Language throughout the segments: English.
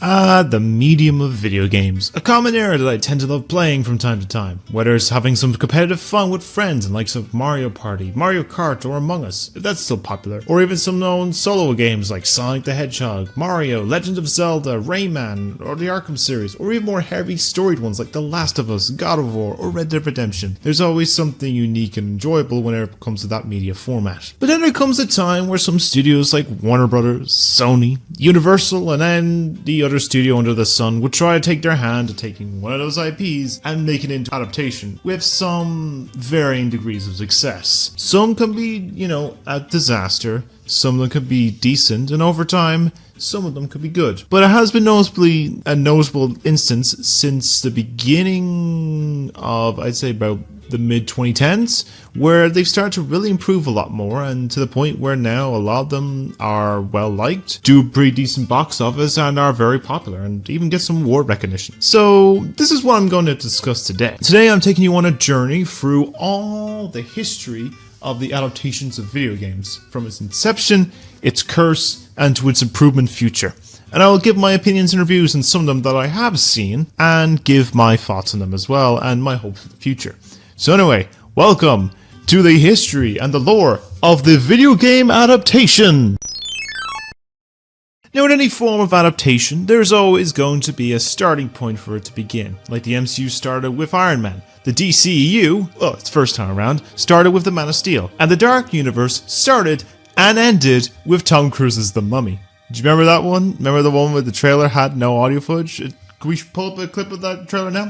The medium of video games. A common era that I tend to love playing from time to time. Whether it's having some competitive fun with friends in likes of Mario Party, Mario Kart, or Among Us, if that's still popular. Or even some known solo games like Sonic the Hedgehog, Mario, Legend of Zelda, Rayman, or the Arkham series. Or even more heavy storied ones like The Last of Us, God of War, or Red Dead Redemption. There's always something unique and enjoyable whenever it comes to that media format. But then there comes a time where some studios like Warner Brothers, Sony, Universal, and then the other studio under the sun would try to take their hand at taking one of those IPs and make it into adaptation with some varying degrees of success. Some can be, a disaster, some of them can be decent, and over time, some of them could be good. But it has been noticeably a notable instance since the beginning of, I'd say about the mid-2010s, where they've started to really improve a lot more, and to the point where now a lot of them are well liked, do pretty decent box office, and are very popular, and even get some award recognition. So this is what I'm going to discuss today. Today I'm taking you on a journey through all the history of the adaptations of video games, from its inception, its curse, and to its improvement future. And I will give my opinions and reviews on some of them that I have seen, and give my thoughts on them as well, and my hopes for the future. So anyway, welcome to the history and the lore of the video game adaptation. Now, in any form of adaptation, there's always going to be a starting point for it to begin. Like the MCU started with Iron Man, the DCEU, well, its first time around, started with the Man of Steel, and the Dark Universe started and ended with Tom Cruise's The Mummy. Do you remember that one? Remember the one where the trailer had no audio footage? Can we pull up a clip of that trailer now?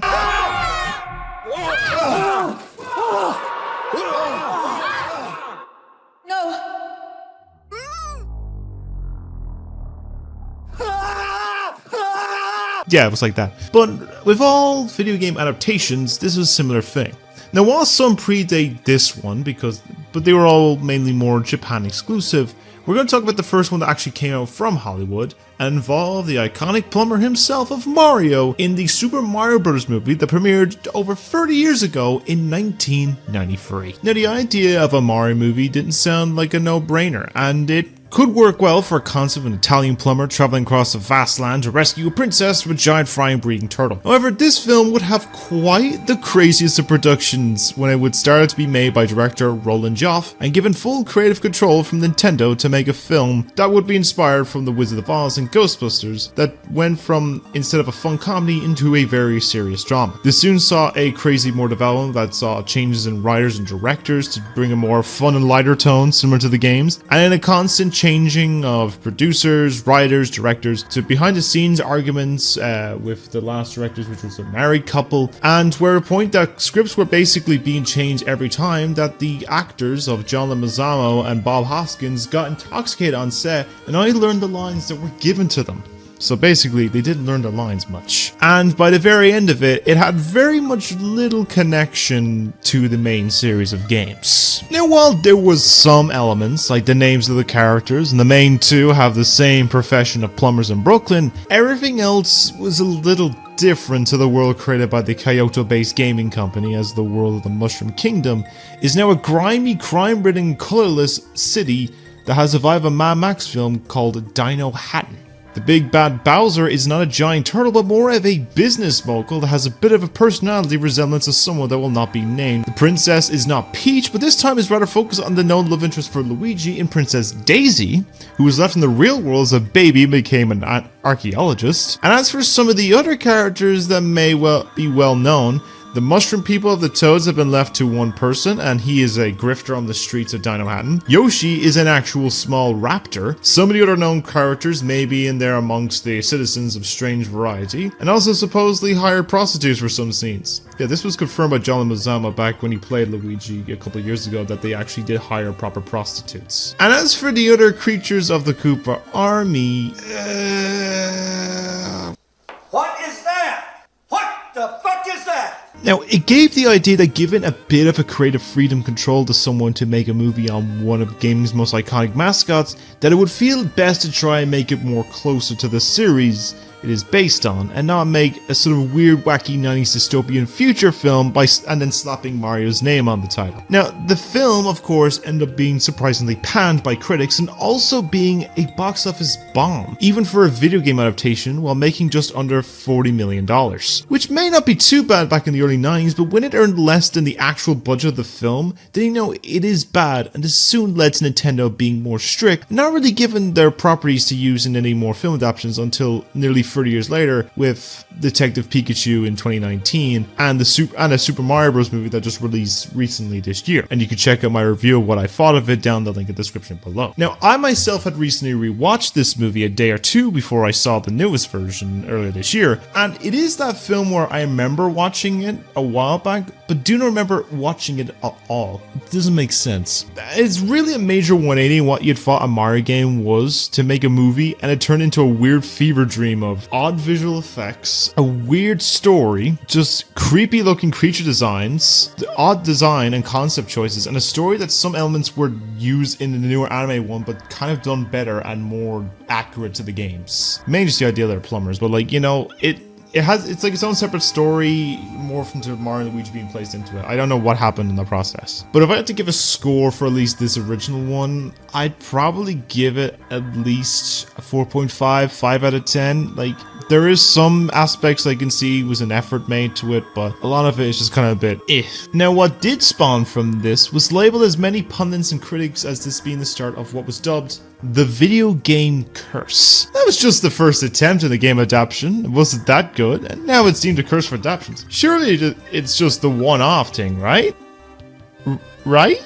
Yeah, it was like that. But with all video game adaptations, this was a similar thing. Now, while some predate this one, but they were all mainly more Japan exclusive, we're going to talk about the first one that actually came out from Hollywood and involved the iconic plumber himself of Mario in the Super Mario Bros. Movie that premiered over 30 years ago in 1993. Now, the idea of a Mario movie didn't sound like a no-brainer, and it could work well for a concept of an Italian plumber traveling across a vast land to rescue a princess from a giant frying breeding turtle. However, this film would have quite the craziest of productions when it would start to be made by director Roland Joff and given full creative control from Nintendo to make a film that would be inspired from The Wizard of Oz and Ghostbusters that went from, instead of a fun comedy, into a very serious drama. This soon saw a crazy more development that saw changes in writers and directors to bring a more fun and lighter tone similar to the games, and in a constant changing of producers, writers, directors, to behind-the-scenes arguments with the last directors, which was a married couple, and where a point that scripts were basically being changed every time that the actors of John Leguizamo and Bob Hoskins got intoxicated on set and only learned the lines that were given to them. So basically, they didn't learn the lines much. And by the very end of it, it had very much little connection to the main series of games. Now, while there was some elements, like the names of the characters, and the main two have the same profession of plumbers in Brooklyn, everything else was a little different to the world created by the Kyoto-based gaming company, as the world of the Mushroom Kingdom is now a grimy, crime-ridden, colorless city that has survived a Mad Max film called Dino Hatton. The big bad Bowser is not a giant turtle, but more of a business mogul that has a bit of a personality resemblance to someone that will not be named. The princess is not Peach, but this time is rather focused on the known love interest for Luigi in Princess Daisy, who was left in the real world as a baby and became an archaeologist. And as for some of the other characters that may be well known, the mushroom people of the Toads have been left to one person, and he is a grifter on the streets of Dino Hatton. Yoshi is an actual small raptor. Some of the other known characters may be in there amongst the citizens of strange variety, and also supposedly hired prostitutes for some scenes. Yeah, this was confirmed by John Leguizamo back when he played Luigi a couple of years ago, that they actually did hire proper prostitutes. And as for the other creatures of the Koopa army, What is that? What the fuck is that? now, it gave the idea that given a bit of a creative freedom control to someone to make a movie on one of gaming's most iconic mascots, that it would feel best to try and make it more closer to the series it is based on, and not make a sort of weird, wacky 90s dystopian future film and then slapping Mario's name on the title. Now, the film, of course, ended up being surprisingly panned by critics and also being a box office bomb, even for a video game adaptation, while making just under $40 million. Which may not be too bad back in the early 90s, but when it earned less than the actual budget of the film, then you know it is bad, and this soon led to Nintendo being more strict, and not really given their properties to use in any more film adaptations until nearly 30 years later with Detective Pikachu in 2019 and a Super Mario Bros. Movie that just released recently this year. And you can check out my review of what I thought of it down the link in the description below. Now, I myself had recently rewatched this movie a day or two before I saw the newest version earlier this year, and it is that film where I remember watching it a while back, but do not remember watching it at all. It doesn't make sense. It's really a major 180 in what you'd thought a Mario game was to make a movie, and it turned into a weird fever dream of odd visual effects, a weird story, just creepy looking creature designs, the odd design and concept choices, and a story that some elements were used in the newer anime one, but kind of done better and more accurate to the games. Mainly just the idea they're plumbers, but like, you know, it's like its own separate story morphed into Mario and Luigi being placed into it. I don't know what happened in the process. But if I had to give a score for at least this original one, I'd probably give it at least a 4.5, 5 out of 10. Like, there is some aspects I can see was an effort made to it, but a lot of it is just kind of a bit eh. Now, what did spawn from this was labeled as many pundits and critics as this being the start of what was dubbed the video game curse. That was just the first attempt at a game adaptation. It wasn't that good, and now it's deemed a curse for adaptations. Surely it's just the one-off thing, right? Right?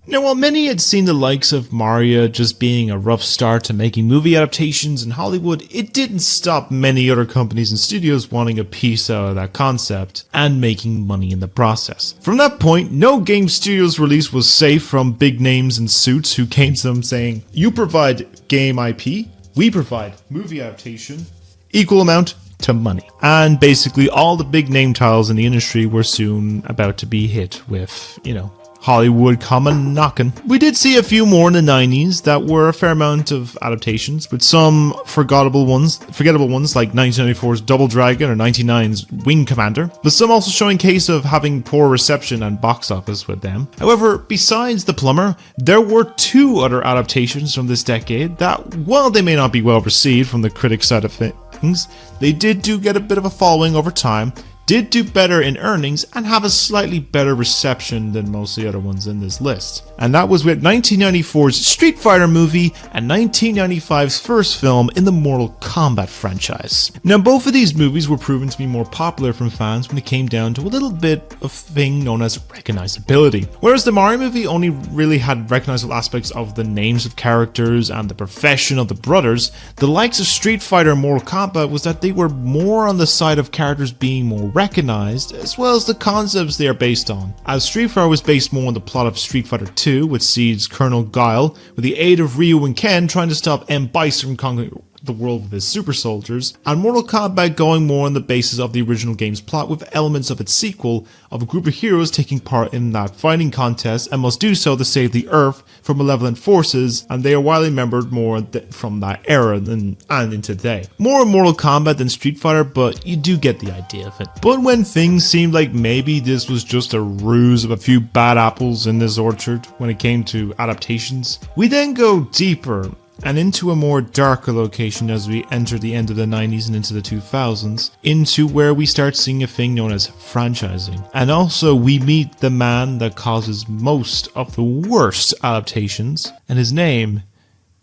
Now, while many had seen the likes of Mario just being a rough start to making movie adaptations in Hollywood, it didn't stop many other companies and studios wanting a piece out of that concept and making money in the process. From that point, no game studio's release was safe from big names in suits who came to them saying, "You provide game IP, we provide movie adaptation, equal amount to money." And basically all the big name titles in the industry were soon about to be hit with, you know, Hollywood coming knocking. We did see a few more in the 90s that were a fair amount of adaptations, with some forgettable ones like 1994's Double Dragon or 1999's Wing Commander, but some also showing case of having poor reception and box office with them. However, besides The Plumber, there were two other adaptations from this decade that, while they may not be well received from the critic side of things, they did get a bit of a following over time, did do better in earnings, and have a slightly better reception than most of the other ones in this list. And that was with 1994's Street Fighter movie and 1995's first film in the Mortal Kombat franchise. Now, both of these movies were proven to be more popular from fans when it came down to a little bit of thing known as recognizability. Whereas the Mario movie only really had recognizable aspects of the names of characters and the profession of the brothers, the likes of Street Fighter and Mortal Kombat was that they were more on the side of characters being more recognized, as well as the concepts they are based on. As Street Fighter was based more on the plot of Street Fighter 2, with Seed's Colonel Guile, with the aid of Ryu and Ken trying to stop M. Bison from conquering the world with his super soldiers, and Mortal Kombat going more on the basis of the original game's plot with elements of its sequel of a group of heroes taking part in that fighting contest and must do so to save the Earth from malevolent forces, and they are widely remembered more from that era and into today. More Mortal Kombat than Street Fighter, but you do get the idea of it. But when things seemed like maybe this was just a ruse of a few bad apples in this orchard when it came to adaptations, we then go deeper and into a more darker location as we enter the end of the 90s and into the 2000s, into where we start seeing a thing known as franchising. And also we meet the man that causes most of the worst adaptations, and his name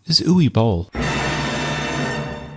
is Uwe Boll.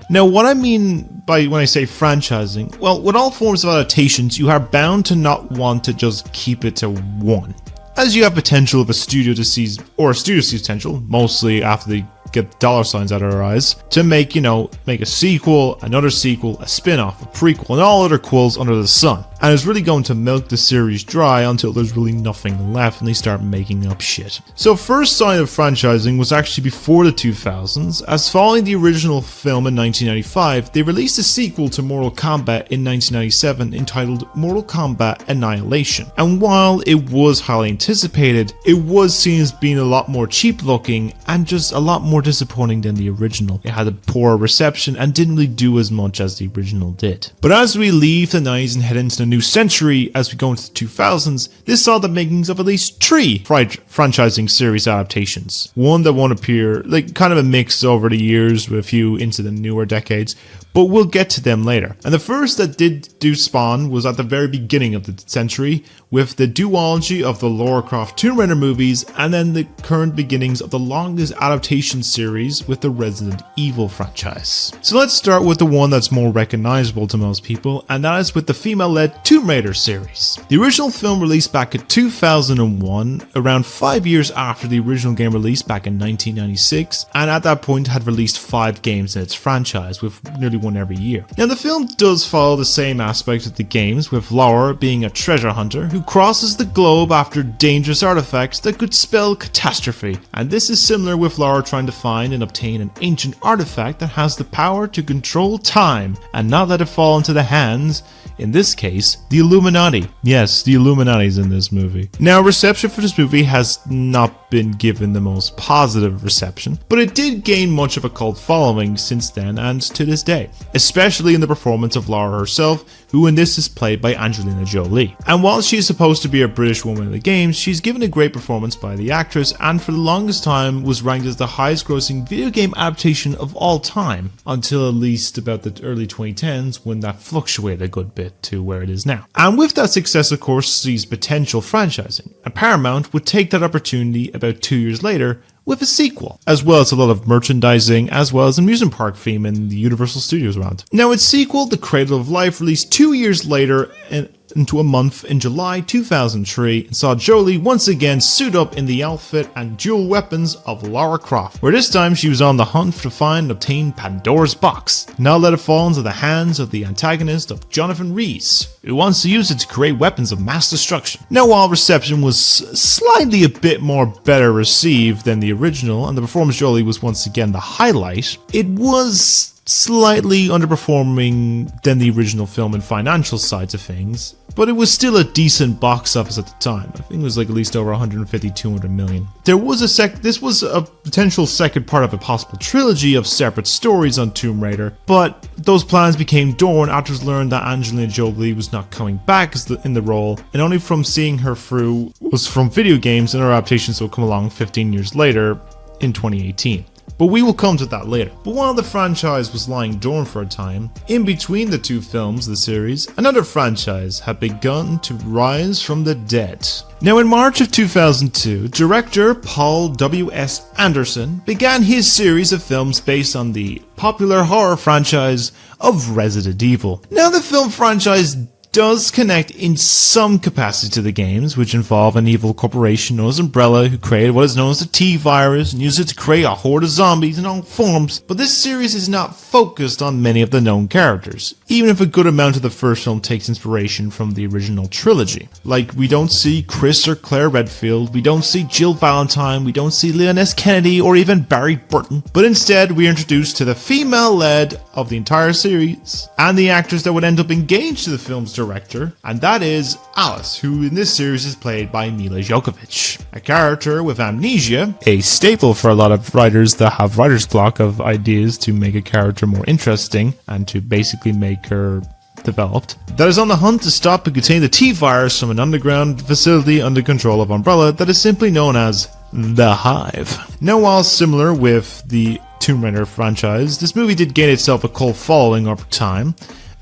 Now, what I mean by when I say franchising, well, with all forms of adaptations, you are bound to not want to just keep it to one, as you have potential of a studio to seize, or a studio sees potential, mostly after they get dollar signs out of our eyes, to make a sequel, another sequel, a spin-off, a prequel, and all other quills under the sun. And it's really going to milk the series dry until there's really nothing left and they start making up shit. So first sign of franchising was actually before the 2000s, as following the original film in 1995, they released a sequel to Mortal Kombat in 1997 entitled Mortal Kombat Annihilation. And while it was highly anticipated, it was seen as being a lot more cheap looking and just a lot more disappointing than the original. It had a poor reception and didn't really do as much as the original did. But as we leave the 90s and head into the new century, as we go into the 2000s, this saw the makings of at least 3 franchising series adaptations. One that won't appear, like kind of a mix over the years with a few into the newer decades, but we'll get to them later. And the first that did do spawn was at the very beginning of the century, with the duology of the Lara Croft Tomb Raider movies, and then the current beginnings of the longest adaptation series with the Resident Evil franchise. So let's start with the one that's more recognizable to most people, and that is with the female-led Tomb Raider series. The original film released back in 2001, around 5 years after the original game released back in 1996, and at that point had released 5 games in its franchise, with nearly one every year. Now the film does follow the same aspect of the games, with Lara being a treasure hunter who crosses the globe after dangerous artifacts that could spell catastrophe. And this is similar with Lara trying to find and obtain an ancient artifact that has the power to control time and not let it fall into the hands, in this case, the Illuminati. Yes, the Illuminati's in this movie. Now, reception for this movie has not been given the most positive reception, but it did gain much of a cult following since then and to this day, especially in the performance of Lara herself, who in this is played by Angelina Jolie. And while she is supposed to be a British woman in the games, she's given a great performance by the actress, and for the longest time was ranked as the highest grossing video game adaptation of all time, until at least about the early 2010s, when that fluctuated a good bit to where it is now. And with that success, of course, sees potential franchising, and Paramount would take that opportunity about 2 years later with a sequel, as well as a lot of merchandising, as well as amusement park theme in the Universal Studios around. Now its sequel, The Cradle of Life, released 2 years later into a month in July 2003, and saw Jolie once again suit up in the outfit and dual weapons of Lara Croft, where this time she was on the hunt to find and obtain Pandora's box, now let it fall into the hands of the antagonist of Jonathan Rhys, who wants to use it to create weapons of mass destruction. Now while reception was slightly a bit more better received than the original, and the performance Jolie was once again the highlight, it was slightly underperforming than the original film in financial sides of things, but it was still a decent box office at the time. I think it was like at least over 150-200 million. There was this was a potential second part of a possible trilogy of separate stories on Tomb Raider, but those plans became dormant after it was learned that Angelina Jolie was not coming back in the role, and only from seeing her through was from video games, and her adaptations will come along 15 years later in 2018. But we will come to that later. But while the franchise was lying dormant for a time, in between the 2 films of the series, another franchise had begun to rise from the dead. Now in March of 2002, director Paul W.S. Anderson began his series of films based on the popular horror franchise of Resident Evil. Now the film franchise does connect in some capacity to the games, which involve an evil corporation known as Umbrella, who created what is known as the T-Virus and used it to create a horde of zombies in all forms, but this series is not focused on many of the known characters, even if a good amount of the first film takes inspiration from the original trilogy. Like, we don't see Chris or Claire Redfield, we don't see Jill Valentine, we don't see Leon S. Kennedy, or even Barry Burton, but instead we are introduced to the female lead of the entire series, and the actress that would end up engaged to the film's director, and that is Alice, who in this series is played by Mila Jovovich, a character with amnesia, a staple for a lot of writers that have writer's block of ideas to make a character more interesting and to basically make her developed, that is on the hunt to stop and contain the T-Virus from an underground facility under control of Umbrella that is simply known as The Hive. Now, while similar with the Tomb Raider franchise, this movie did gain itself a cult following over time,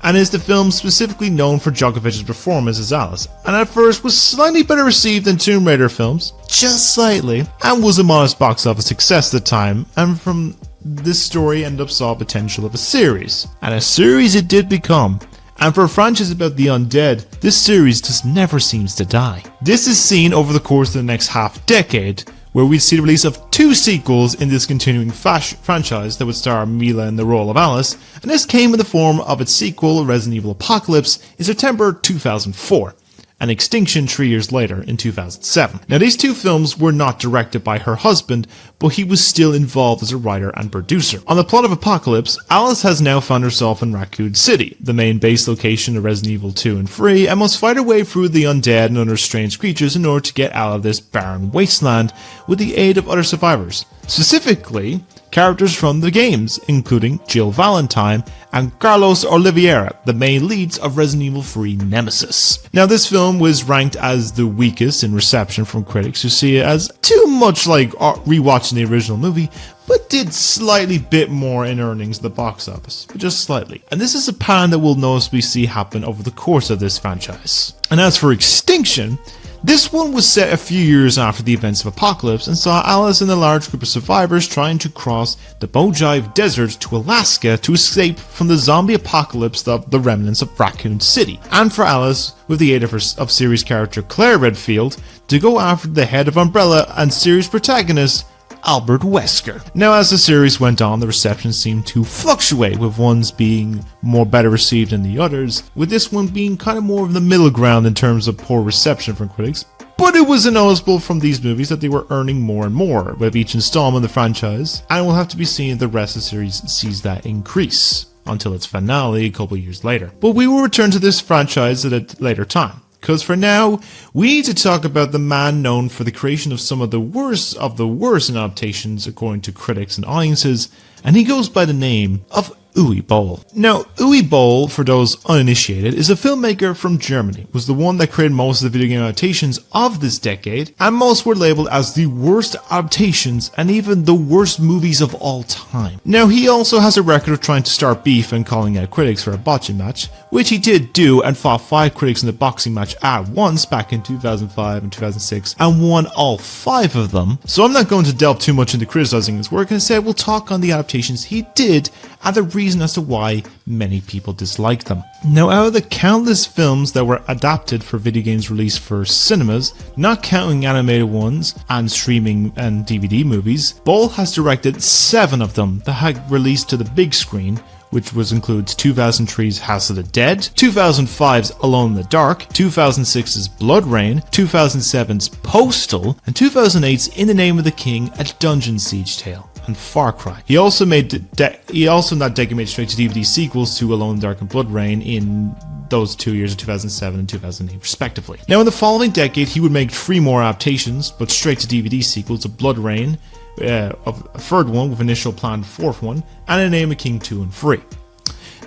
and is the film specifically known for Djokovic's performance as Alice, and at first was slightly better received than Tomb Raider films, just slightly, and was a modest box office success at the time, and from this story ended up saw potential of a series, and a series it did become. And for a franchise about the undead, this series just never seems to die. This is seen over the course of the next half decade, where we'd see the release of 2 sequels in this continuing franchise that would star Mila in the role of Alice, and this came in the form of its sequel, Resident Evil Apocalypse, in September 2004. And Extinction 3 years later in 2007. Now, these 2 films were not directed by her husband, but he was still involved as a writer and producer. On the plot of Apocalypse, Alice has now found herself in Raccoon City, the main base location of Resident Evil 2 and 3, and must fight her way through the undead and other strange creatures in order to get out of this barren wasteland with the aid of other survivors. Specifically, characters from the games, including Jill Valentine and Carlos Oliveira, the main leads of Resident Evil 3 Nemesis. Now, this film was ranked as the weakest in reception from critics who see it as too much like rewatching the original movie, but did slightly bit more in earnings at the box office, but just slightly. And this is a pattern that we'll noticeably see happen over the course of this franchise. And as for Extinction, this one was set a few years after the events of Apocalypse and saw Alice and a large group of survivors trying to cross the Mojave Desert to Alaska to escape from the zombie apocalypse of the remnants of Raccoon City, and for Alice, with the aid of series character Claire Redfield, to go after the head of Umbrella and series protagonist Albert Wesker. Now, as the series went on, the reception seemed to fluctuate, with ones being more better received than the others, with this one being kind of more of the middle ground in terms of poor reception from critics. But it was noticeable from these movies that they were earning more and more with each installment of the franchise, and we'll have to be seeing if the rest of the series sees that increase until its finale a couple years later. But we will return to this franchise at a later time. Because for now, we need to talk about the man known for the creation of some of the worst in adaptations according to critics and audiences, and he goes by the name of Uwe Boll. Now, Uwe Boll, for those uninitiated, is a filmmaker from Germany, was the one that created most of the video game adaptations of this decade, and most were labeled as the worst adaptations and even the worst movies of all time. Now, he also has a record of trying to start beef and calling out critics for a boxing match, which he did do and fought 5 critics in the boxing match at once back in 2005 and 2006, and won all 5 of them. So I'm not going to delve too much into criticizing his work, and instead we'll talk on the adaptations he did and the reason as to why many people dislike them. Now, out of the countless films that were adapted for video games released for cinemas, not counting animated ones and streaming and DVD movies, Boll has directed 7 of them that had released to the big screen, which includes 2003's House of the Dead, 2005's Alone in the Dark, 2006's Blood Rain, 2007's Postal, and 2008's In the Name of the King, a Dungeon Siege Tale, and Far Cry. He also in that decade made straight to DVD sequels to Alone in the Dark and Blood Rain in those 2 years of 2007 and 2008 respectively. Now, in the following decade, he would make 3 more adaptations, but straight to DVD sequels of Blood Rain, of a 3rd one with initial planned 4th one, and A Name of King 2 and 3.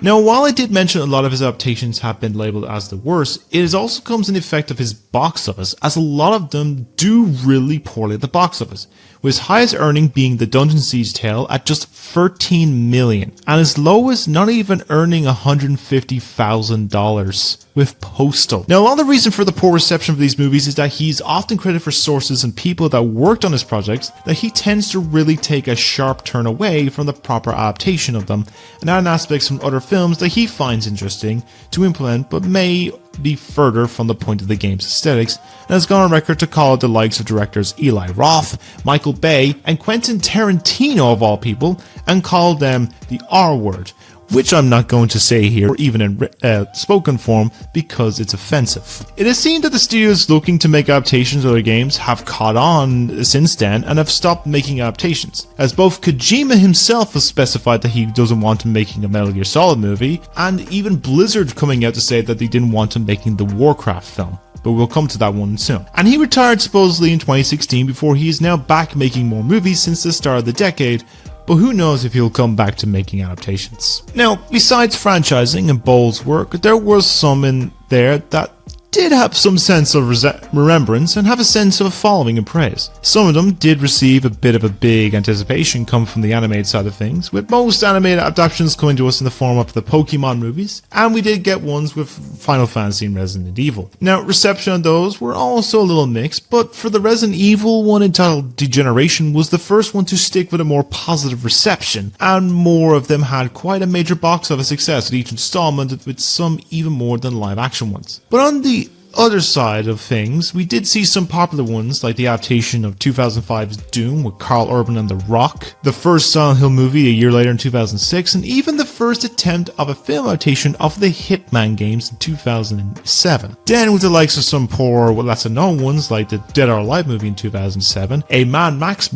Now, while I did mention a lot of his adaptations have been labelled as the worst, it also comes in effect of his box office, as a lot of them do really poorly at the box office, with his highest earning being the Dungeon Siege Tale at just $13 million, and his lowest not even earning $150,000 with Postal. Now, a lot of the reason for the poor reception of these movies is that he's often credited for sources and people that worked on his projects that he tends to really take a sharp turn away from the proper adaptation of them, and add aspects from other films that he finds interesting to implement but may be further from the point of the game's aesthetics, and has gone on record to call out the likes of directors Eli Roth, Michael Bay, and Quentin Tarantino of all people, and called them the R word, which I'm not going to say here, or even in spoken form, because it's offensive. It is seen that the studios looking to make adaptations of other games have caught on since then and have stopped making adaptations, as both Kojima himself has specified that he doesn't want him making a Metal Gear Solid movie, and even Blizzard coming out to say that they didn't want him making the Warcraft film. But we'll come to that one soon. And he retired supposedly in 2016 before he is now back making more movies since the start of the decade, but who knows if he'll come back to making adaptations. Now, besides franchising and Boll's work, there was some in there that did have some sense of remembrance and have a sense of following and praise. Some of them did receive a bit of a big anticipation come from the animated side of things, with most animated adaptations coming to us in the form of the Pokemon movies, and we did get ones with Final Fantasy and Resident Evil. Now, reception on those were also a little mixed, but for the Resident Evil one entitled Degeneration was the first one to stick with a more positive reception, and more of them had quite a major box office success with each installment, with some even more than live action ones. But on the other side of things, we did see some popular ones like the adaptation of 2005's Doom with Carl Urban and The Rock, the first Silent Hill movie a year later in 2006, and even the first attempt of a film adaptation of the Hitman games in 2007. Then with the likes of some poor, lesser known ones like the Dead or Alive movie in 2007, a Max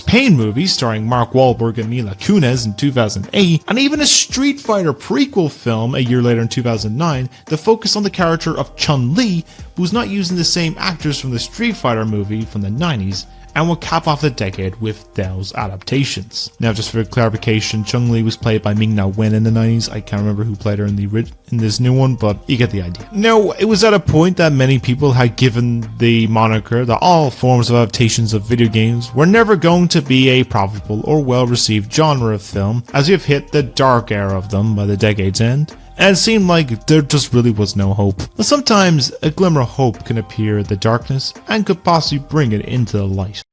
Payne movie starring Mark Wahlberg and Mila Kunis in 2008, and even a Street Fighter prequel film a year later in 2009 that focused on the character of Chun-Li, who was not using the same actors from the Street Fighter movie from the 90s, and will cap off the decade with those adaptations. Now, just for clarification, Chun-Li was played by Ming-Na Wen in the 90s. I can't remember who played her in this new one, but you get the idea. Now, it was at a point that many people had given the moniker that all forms of adaptations of video games were never going to be a profitable or well-received genre of film, as we have hit the dark era of them by the decade's end. And it seemed like there just really was no hope. But sometimes a glimmer of hope can appear in the darkness and could possibly bring it into the light.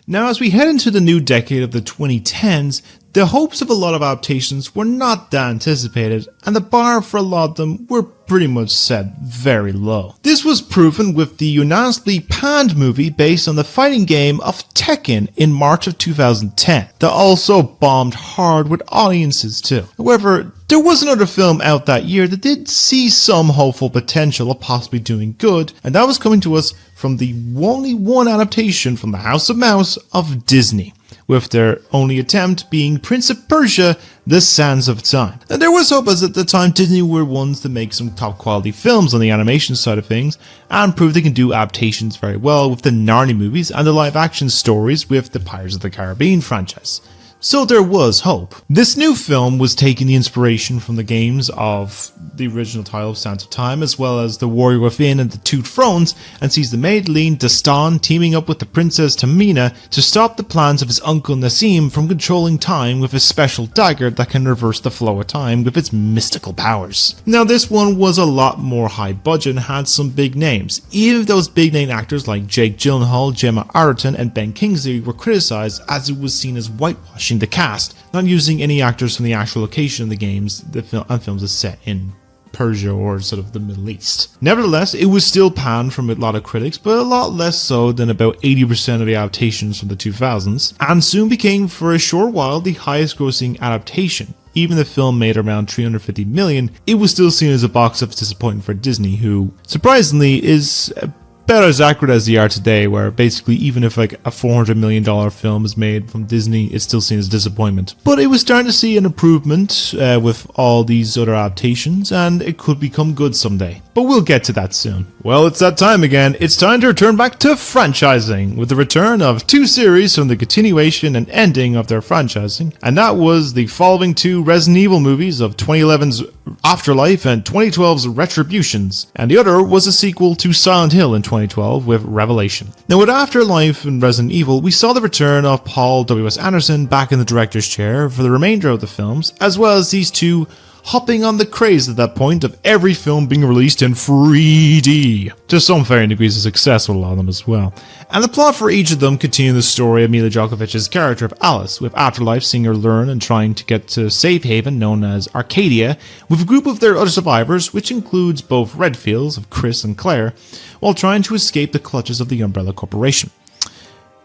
Now, as we head into the new decade of the 2010s, the hopes of a lot of adaptations were not that anticipated, and the bar for a lot of them were pretty much set very low. This was proven with the unanimously panned movie based on the fighting game of Tekken in March of 2010, that also bombed hard with audiences too. However, there was another film out that year that did see some hopeful potential of possibly doing good, and that was coming to us from the only one adaptation from the House of Mouse of Disney, with their only attempt being Prince of Persia: The Sands of Time. And there was hope, as at the time Disney were ones to make some top quality films on the animation side of things, and prove they can do adaptations very well with the Narnia movies and the live action stories with the Pirates of the Caribbean franchise. So there was hope. This new film was taking the inspiration from the games of the original title of Sands of Time, as well as The Warrior Within and The Two Thrones, and sees the Madeline Dastan teaming up with the Princess Tamina to stop the plans of his uncle Nassim from controlling time with a special dagger that can reverse the flow of time with its mystical powers. Now, this one was a lot more high budget and had some big names, even if those big name actors like Jake Gyllenhaal, Gemma Arterton and Ben Kingsley were criticized, as it was seen as whitewashing the cast, not using any actors from the actual location of the games and films is set in Persia or sort of the Middle East. Nevertheless, it was still panned from a lot of critics, but a lot less so than about 80% of the adaptations from the 2000s, and soon became for a short while the highest grossing adaptation. Even the film made around $350 million, it was still seen as a box office disappointment for Disney, who, surprisingly, is about as accurate as they are today, where basically even if like a $400 million film is made from Disney, it's still seen as a disappointment. But it was starting to see an improvement with all these other adaptations, and it could become good someday. But we'll get to that soon. Well, it's that time again. It's time to return back to franchising, with the return of two series from the continuation and ending of their franchising, and that was the following two Resident Evil movies of 2011's Afterlife and 2012's Retributions, and the other was a sequel to Silent Hill in 2012 with Revelation. Now, with Afterlife and Resident Evil, we saw the return of Paul W.S. Anderson back in the director's chair for the remainder of the films, as well as these two hopping on the craze at that point of every film being released in 3D, to some varying degrees of success with a lot of them as well. And the plot for each of them continued the story of Mila Jokovich's character of Alice, with Afterlife seeing her learn and trying to get to safe haven known as Arcadia, with a group of their other survivors, which includes both Redfields of Chris and Claire, while trying to escape the clutches of the Umbrella Corporation.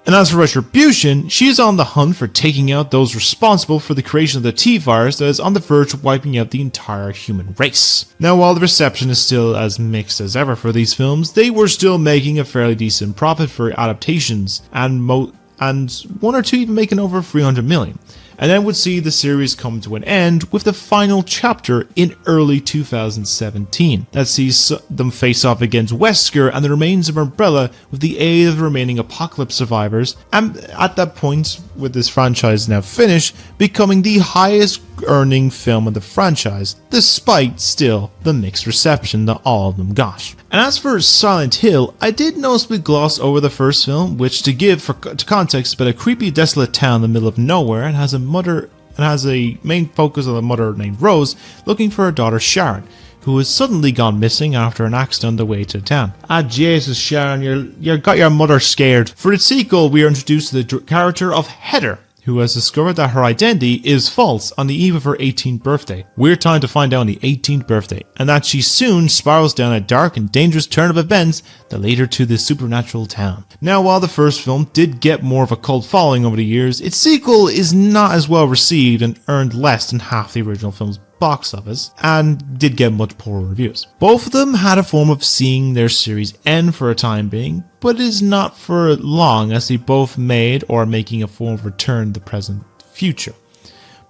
And as for Retribution, she is on the hunt for taking out those responsible for the creation of the T-virus that is on the verge of wiping out the entire human race. Now, while the reception is still as mixed as ever for these films, they were still making a fairly decent profit for adaptations, and one or two even making over $300 million. And then would see the series come to an end with the final chapter in early 2017 that sees them face off against Wesker and the remains of Umbrella with the aid of the remaining Apocalypse survivors, and at that point, with this franchise now finished, becoming the highest earning film of the franchise, despite still the mixed reception that all of them got. And as for Silent Hill, I did noticeably gloss over the first film, which, to give for context, is about a creepy, desolate town in the middle of nowhere, and has a main focus on a mother named Rose looking for her daughter Sharon, who has suddenly gone missing after an accident on the way to the town. Ah, Jesus, Sharon, you got your mother scared. For its sequel, we are introduced to the character of Heather, who has discovered that her identity is false on the eve of her 18th birthday. Weird time to find out on the 18th birthday, and that she soon spirals down a dark and dangerous turn of events that lead her to this supernatural town. Now, while the first film did get more of a cult following over the years, its sequel is not as well received and earned less than half the original film's box office, and did get much poorer reviews. Both of them had a form of seeing their series end for a time being, but it is not for long, as they both made or are making a form of return to the present future.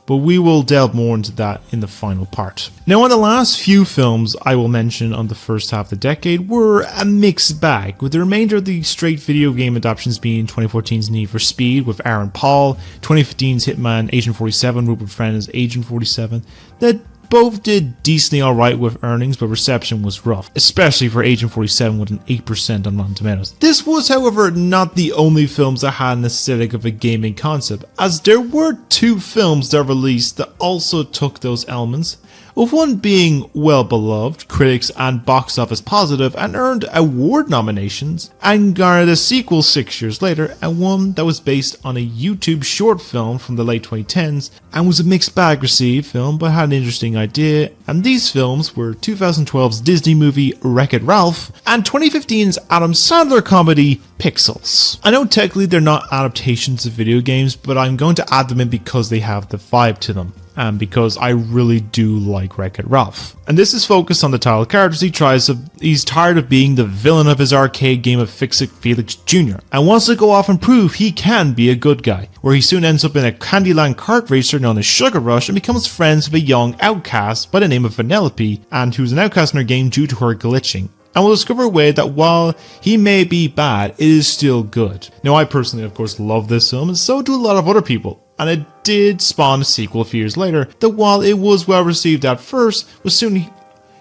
But we will delve more into that in the final part. Now, on the last few films I will mention on the first half of the decade were a mixed bag, with the remainder of the straight video game adaptations being 2014's Need for Speed with Aaron Paul, 2015's Hitman Agent 47, Rupert Friend's Agent 47, that both did decently alright with earnings, but reception was rough, especially for Agent 47 with an 8% on Rotten Tomatoes. This was, however, not the only films that had an aesthetic of a gaming concept, as there were two films that released that also took those elements, with one being well beloved, critics and box office positive, and earned award nominations, and garnered a sequel 6 years later, and one that was based on a YouTube short film from the late 2010s, and was a mixed bag received film but had an interesting idea, and these films were 2012's Disney movie Wreck-It Ralph, and 2015's Adam Sandler comedy Pixels. I know technically they're not adaptations of video games, but I'm going to add them in because they have the vibe to them, and because I really do like Wreck-It Ralph. And this is focused on the title character as he's tired of being the villain of his arcade game of Fix-It Felix Jr. and wants to go off and prove he can be a good guy, where he soon ends up in a Candyland kart racer known as Sugar Rush and becomes friends with a young outcast by the name of Vanellope, and who's an outcast in her game due to her glitching. And we'll discover a way that while he may be bad, it is still good. Now, I personally, of course, love this film, and so do a lot of other people. And it did spawn a sequel a few years later that, while it was well received at first, was soon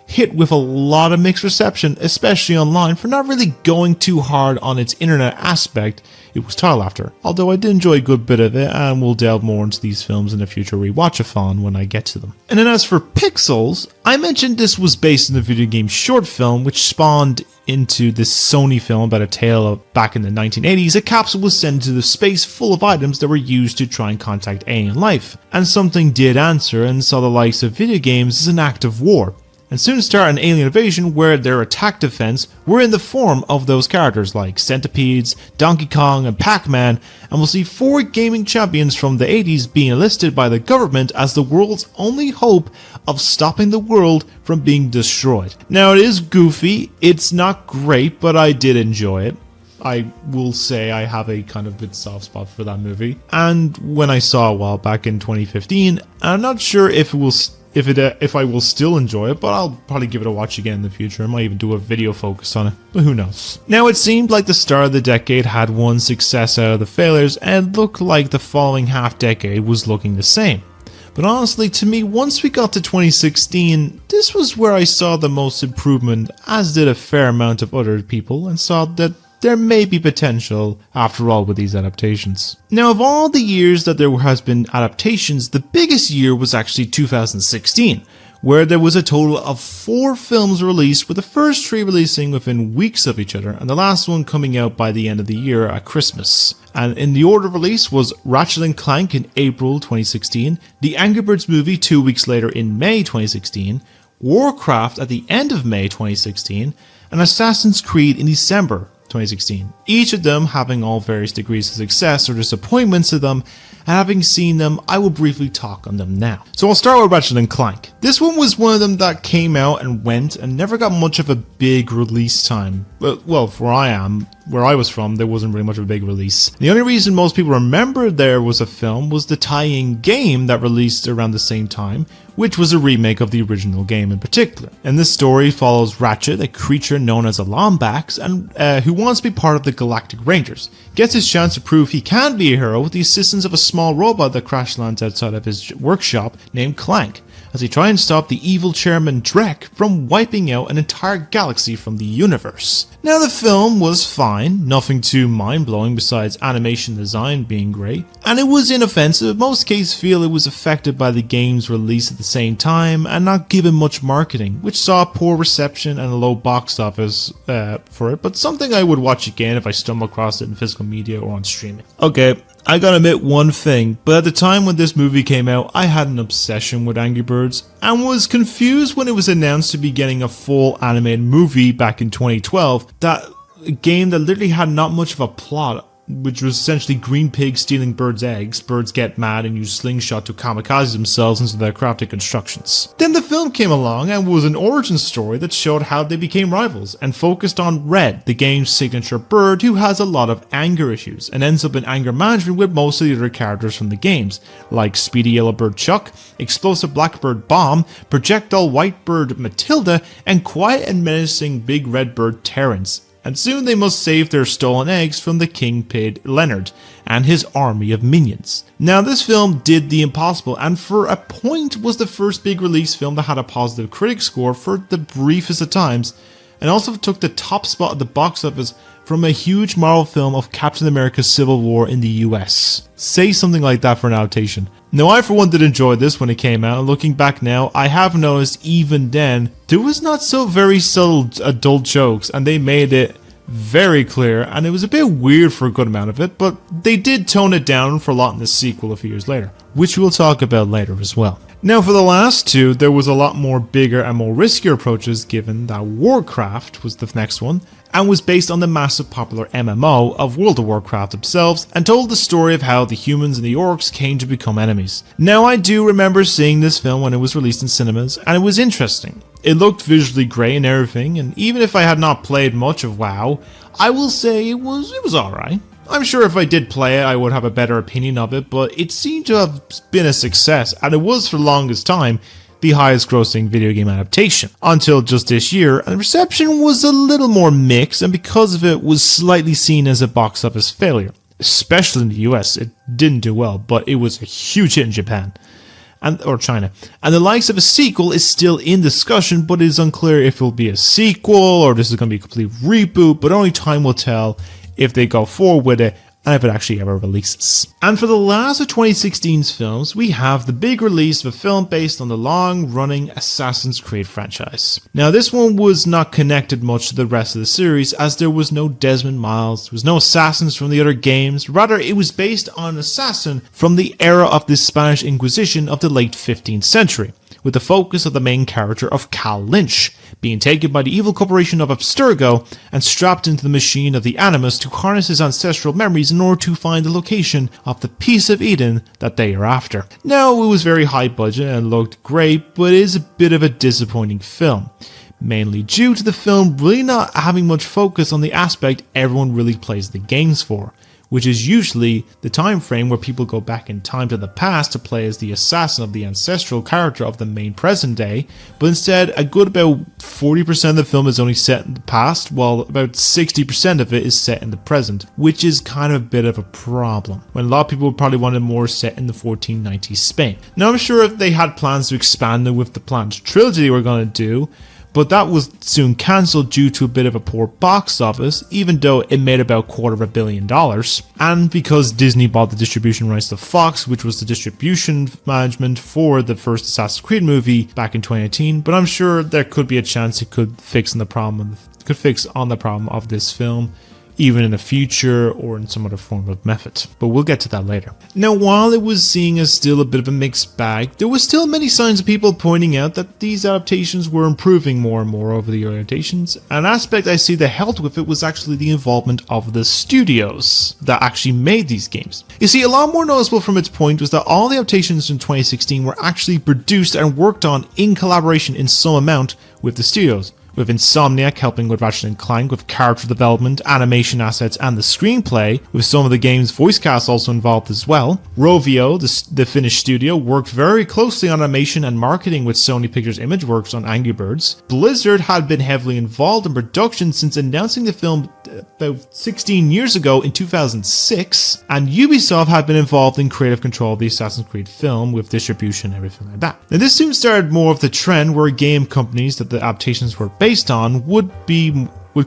hit with a lot of mixed reception, especially online, for not really going too hard on its internet aspect it was titled after. Although I did enjoy a good bit of it, and we'll delve more into these films in a future rewatchathon when I get to them. And then as for Pixels, I mentioned this was based on the video game short film, which spawned into this Sony film about a tale of back in the 1980s, a capsule was sent into space full of items that were used to try and contact alien life. And something did answer and saw the likes of video games as an act of war, and soon start an alien invasion where their attack defense were in the form of those characters like Centipedes, Donkey Kong, and Pac-Man, and we'll see 4 gaming champions from the 80s being enlisted by the government as the world's only hope of stopping the world from being destroyed. Now, it is goofy, it's not great, but I did enjoy it. I will say I have a kind of bit soft spot for that movie, and when I saw it a while back in 2015, I'm not sure if I will still enjoy it, but I'll probably give it a watch again in the future. I might even do a video focus on it, but who knows. Now, it seemed like the start of the decade had one success out of the failures, and it looked like the following half decade was looking the same. But honestly, to me, once we got to 2016, this was where I saw the most improvement, as did a fair amount of other people, and saw that there may be potential after all with these adaptations. Now, of all the years that there has been adaptations, the biggest year was actually 2016, where there was a total of 4 films released, with the first 3 releasing within weeks of each other, and the last one coming out by the end of the year at Christmas. And in the order of release was Ratchet & Clank in April 2016, the Angry Birds movie 2 weeks later in May 2016, Warcraft at the end of May 2016, and Assassin's Creed in December 2016. Each of them having all various degrees of success or disappointments to them, and having seen them, I will briefly talk on them now. So I'll start with Ratchet & Clank. This one was one of them that came out and went and never got much of a big release time. Well, where I was from, there wasn't really much of a big release. The only reason most people remember there was a film was the tie-in game that released around the same time, which was a remake of the original game in particular. And this story follows Ratchet, a creature known as a Lombax, and who wants to be part of the Galactic Rangers. Gets his chance to prove he can be a hero with the assistance of a small robot that crash lands outside of his workshop named Clank, as he tries and stop the evil chairman Drek from wiping out an entire galaxy from the universe. Now, the film was fine, nothing too mind-blowing besides animation design being great, and it was inoffensive. Most cases feel it was affected by the game's release at the same time and not given much marketing, which saw poor reception and a low box office for it, but something I would watch again if I stumble across it in physical media or on streaming. Okay, I gotta admit one thing, but at the time when this movie came out, I had an obsession with Angry Birds and was confused when it was announced to be getting a full animated movie back in 2012. That game that literally had not much of a plot, which was essentially green pigs stealing birds' eggs. Birds get mad and use slingshot to kamikaze themselves into their crafted constructions. Then the film came along and was an origin story that showed how they became rivals and focused on Red, the game's signature bird who has a lot of anger issues and ends up in anger management with most of the other characters from the games, like Speedy Yellow Bird Chuck, Explosive Blackbird Bomb, Projectile White Bird Matilda, and quiet and menacing Big Red Bird Terrence. And soon they must save their stolen eggs from the King Pig Leonard and his army of minions. Now this film did the impossible and for a point was the first big release film that had a positive critic score for the briefest of times, and also took the top spot at the box office from a huge Marvel film of Captain America Civil War in the US. Say something like that for an adaptation. Now I for one did enjoy this when it came out, and looking back now, I have noticed even then, there was not so very subtle adult jokes, and they made it very clear, and it was a bit weird for a good amount of it, but they did tone it down for a lot in the sequel a few years later, which we'll talk about later as well. Now for the last two, there was a lot more bigger and more riskier approaches, given that Warcraft was the next one, and was based on the massive popular MMO of World of Warcraft themselves, and told the story of how the humans and the orcs came to become enemies. Now I do remember seeing this film when it was released in cinemas, and it was interesting. It looked visually great and everything, and even if I had not played much of WoW, I will say it was alright. I'm sure if I did play it, I would have a better opinion of it, but it seemed to have been a success, and it was for the longest time the highest grossing video game adaptation, until just this year, and the reception was a little more mixed, and because of it was slightly seen as a box office failure. Especially in the US, it didn't do well, but it was a huge hit in Japan. Or China. And the likes of a sequel is still in discussion, but it is unclear if it will be a sequel or this is going to be a complete reboot, but only time will tell if they go forward with it and if it actually ever releases. And for the last of 2016's films, we have the big release of a film based on the long-running Assassin's Creed franchise. Now this one was not connected much to the rest of the series, as there was no Desmond Miles, there was no assassins from the other games, rather it was based on an assassin from the era of the Spanish Inquisition of the late 15th century, with the focus of the main character of Cal Lynch, being taken by the evil corporation of Abstergo and strapped into the machine of the Animus to harness his ancestral memories in order to find the location of the piece of Eden that they are after. Now, it was very high budget and looked great, but it is a bit of a disappointing film, mainly due to the film really not having much focus on the aspect everyone really plays the games for, which is usually the time frame where people go back in time to the past to play as the assassin of the ancestral character of the main present day, but instead a good about 40% of the film is only set in the past, while about 60% of it is set in the present, which is kind of a bit of a problem, when a lot of people probably wanted more set in the 1490s Spain. Now I'm sure if they had plans to expand it with the planned trilogy they were going to do, but that was soon cancelled due to a bit of a poor box office, even though it made about $250 million. And because Disney bought the distribution rights to Fox, which was the distribution management for the first Assassin's Creed movie back in 2018, but I'm sure there could be a chance it could fix on the problem of this film, even in the future or in some other form of method. But we'll get to that later. Now, while it was seen as still a bit of a mixed bag, there was still many signs of people pointing out that these adaptations were improving more and more over the adaptations. An aspect I see that helped with it was actually the involvement of the studios that actually made these games. You see, a lot more noticeable from its point was that all the adaptations in 2016 were actually produced and worked on in collaboration in some amount with the studios, with Insomniac helping with Ratchet & Clank with character development, animation assets, and the screenplay, with some of the game's voice cast also involved as well. Rovio, the Finnish studio, worked very closely on animation and marketing with Sony Pictures Imageworks on Angry Birds. Blizzard had been heavily involved in production since announcing the film about 16 years ago in 2006, and Ubisoft had been involved in creative control of the Assassin's Creed film with distribution and everything like that. Now this soon started more of the trend where game companies that the adaptations were based on would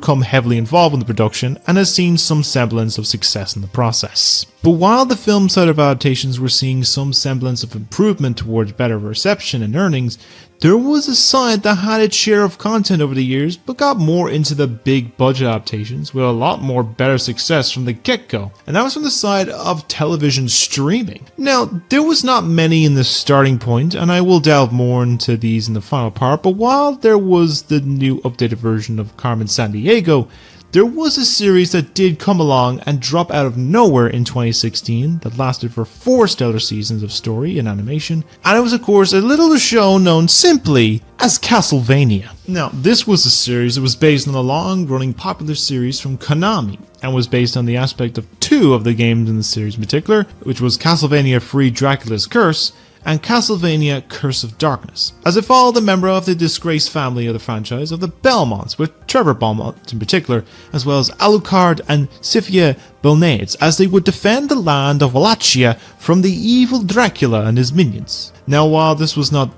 come heavily involved in the production, and has seen some semblance of success in the process. But while the film side of adaptations were seeing some semblance of improvement towards better reception and earnings, There was a side that had its share of content over the years, but got more into the big budget adaptations with a lot more better success from the get-go, and that was from the side of television streaming. Now, there was not many in the starting point, and I will delve more into these in the final part, but while there was the new updated version of Carmen Sandiego, there was a series that did come along and drop out of nowhere in 2016 that lasted for 4 stellar seasons of story and animation, and it was of course a little show known simply as Castlevania. Now, this was a series that was based on a long-running popular series from Konami, and was based on the aspect of 2 of the games in the series in particular, which was Castlevania Free Dracula's Curse and Castlevania Curse of Darkness, as it followed a member of the disgraced family of the franchise of the Belmonts, with Trevor Belmont in particular, as well as Alucard and Sifia Belnades, as they would defend the land of Wallachia from the evil Dracula and his minions. Now, while this was not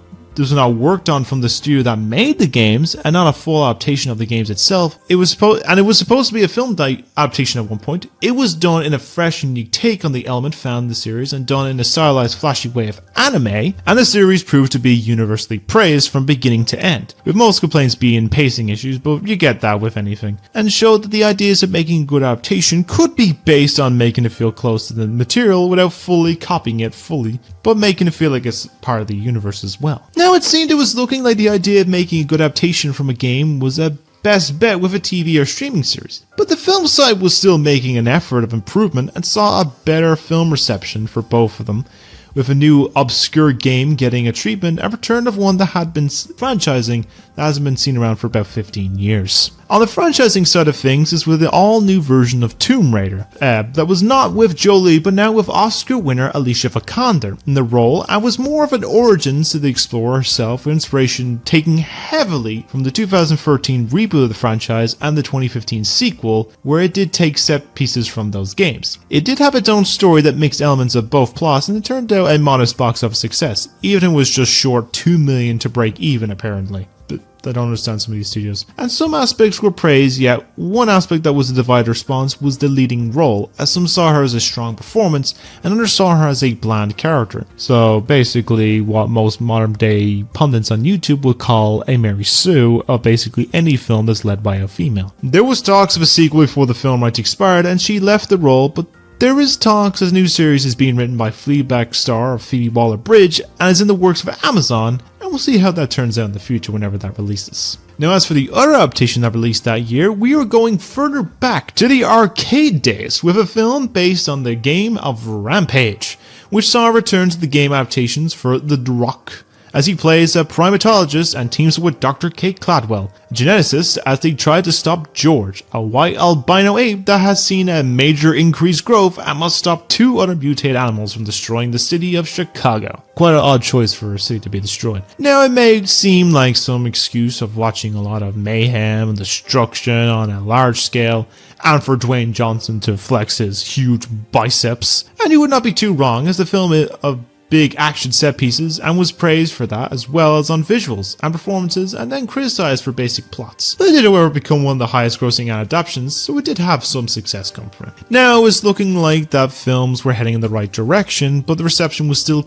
worked on from the studio that made the games, and not a full adaptation of the games itself. It was supposed to be a film adaptation at one point. It was done in a fresh and unique take on the element found in the series, and done in a stylized, flashy way of anime, and the series proved to be universally praised from beginning to end, with most complaints being pacing issues, but you get that with anything, and showed that the ideas of making a good adaptation could be based on making it feel close to the material without fully copying it fully, but making it feel like it's part of the universe as well. Now, it seemed it was looking like the idea of making a good adaptation from a game was a best bet with a TV or streaming series, but the film side was still making an effort of improvement and saw a better film reception for both of them, with a new obscure game getting a treatment and return of one that had been franchising that hasn't been seen around for about 15 years. On the franchising side of things is with the all-new version of Tomb Raider, that was not with Jolie but now with Oscar winner Alicia Vikander in the role, and was more of an origins to the explorer herself, with inspiration taken heavily from the 2013 reboot of the franchise and the 2015 sequel, where it did take set pieces from those games. It did have its own story that mixed elements of both plots, and it turned out a modest box office success, even if it was just short $2 million to break even apparently. But I don't understand some of these studios. And some aspects were praised, yet one aspect that was a divided response was the leading role, as some saw her as a strong performance and others saw her as a bland character. So basically what most modern day pundits on YouTube would call a Mary Sue of basically any film that's led by a female. There was talks of a sequel before the film rights expired, and she left the role, but there is talks as a new series is being written by Fleabag star Phoebe Waller-Bridge and is in the works for Amazon, and we'll see how that turns out in the future whenever that releases. Now, as for the other adaptation that released that year, we are going further back to the arcade days with a film based on the game of Rampage, which saw a return to the game adaptations for The Rock, as he plays a primatologist and teams up with Dr. Kate Cladwell, a geneticist, as they try to stop George, a white albino ape that has seen a major increased growth and must stop 2 other mutated animals from destroying the city of Chicago. Quite an odd choice for a city to be destroyed. Now, it may seem like some excuse of watching a lot of mayhem and destruction on a large scale, and for Dwayne Johnson to flex his huge biceps, and you would not be too wrong, as the film is of big action set pieces and was praised for that, as well as on visuals and performances, and then criticized for basic plots. But it did however become one of the highest grossing adaptations, so it did have some success come from it. Now it's looking like that films were heading in the right direction, but the reception was still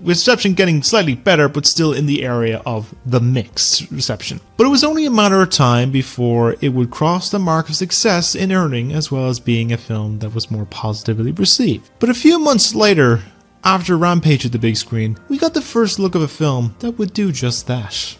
reception getting slightly better, but still in the area of the mixed reception. But it was only a matter of time before it would cross the mark of success in earning, as well as being a film that was more positively received. But a few months later, after Rampage at the big screen, we got the first look of a film that would do just that.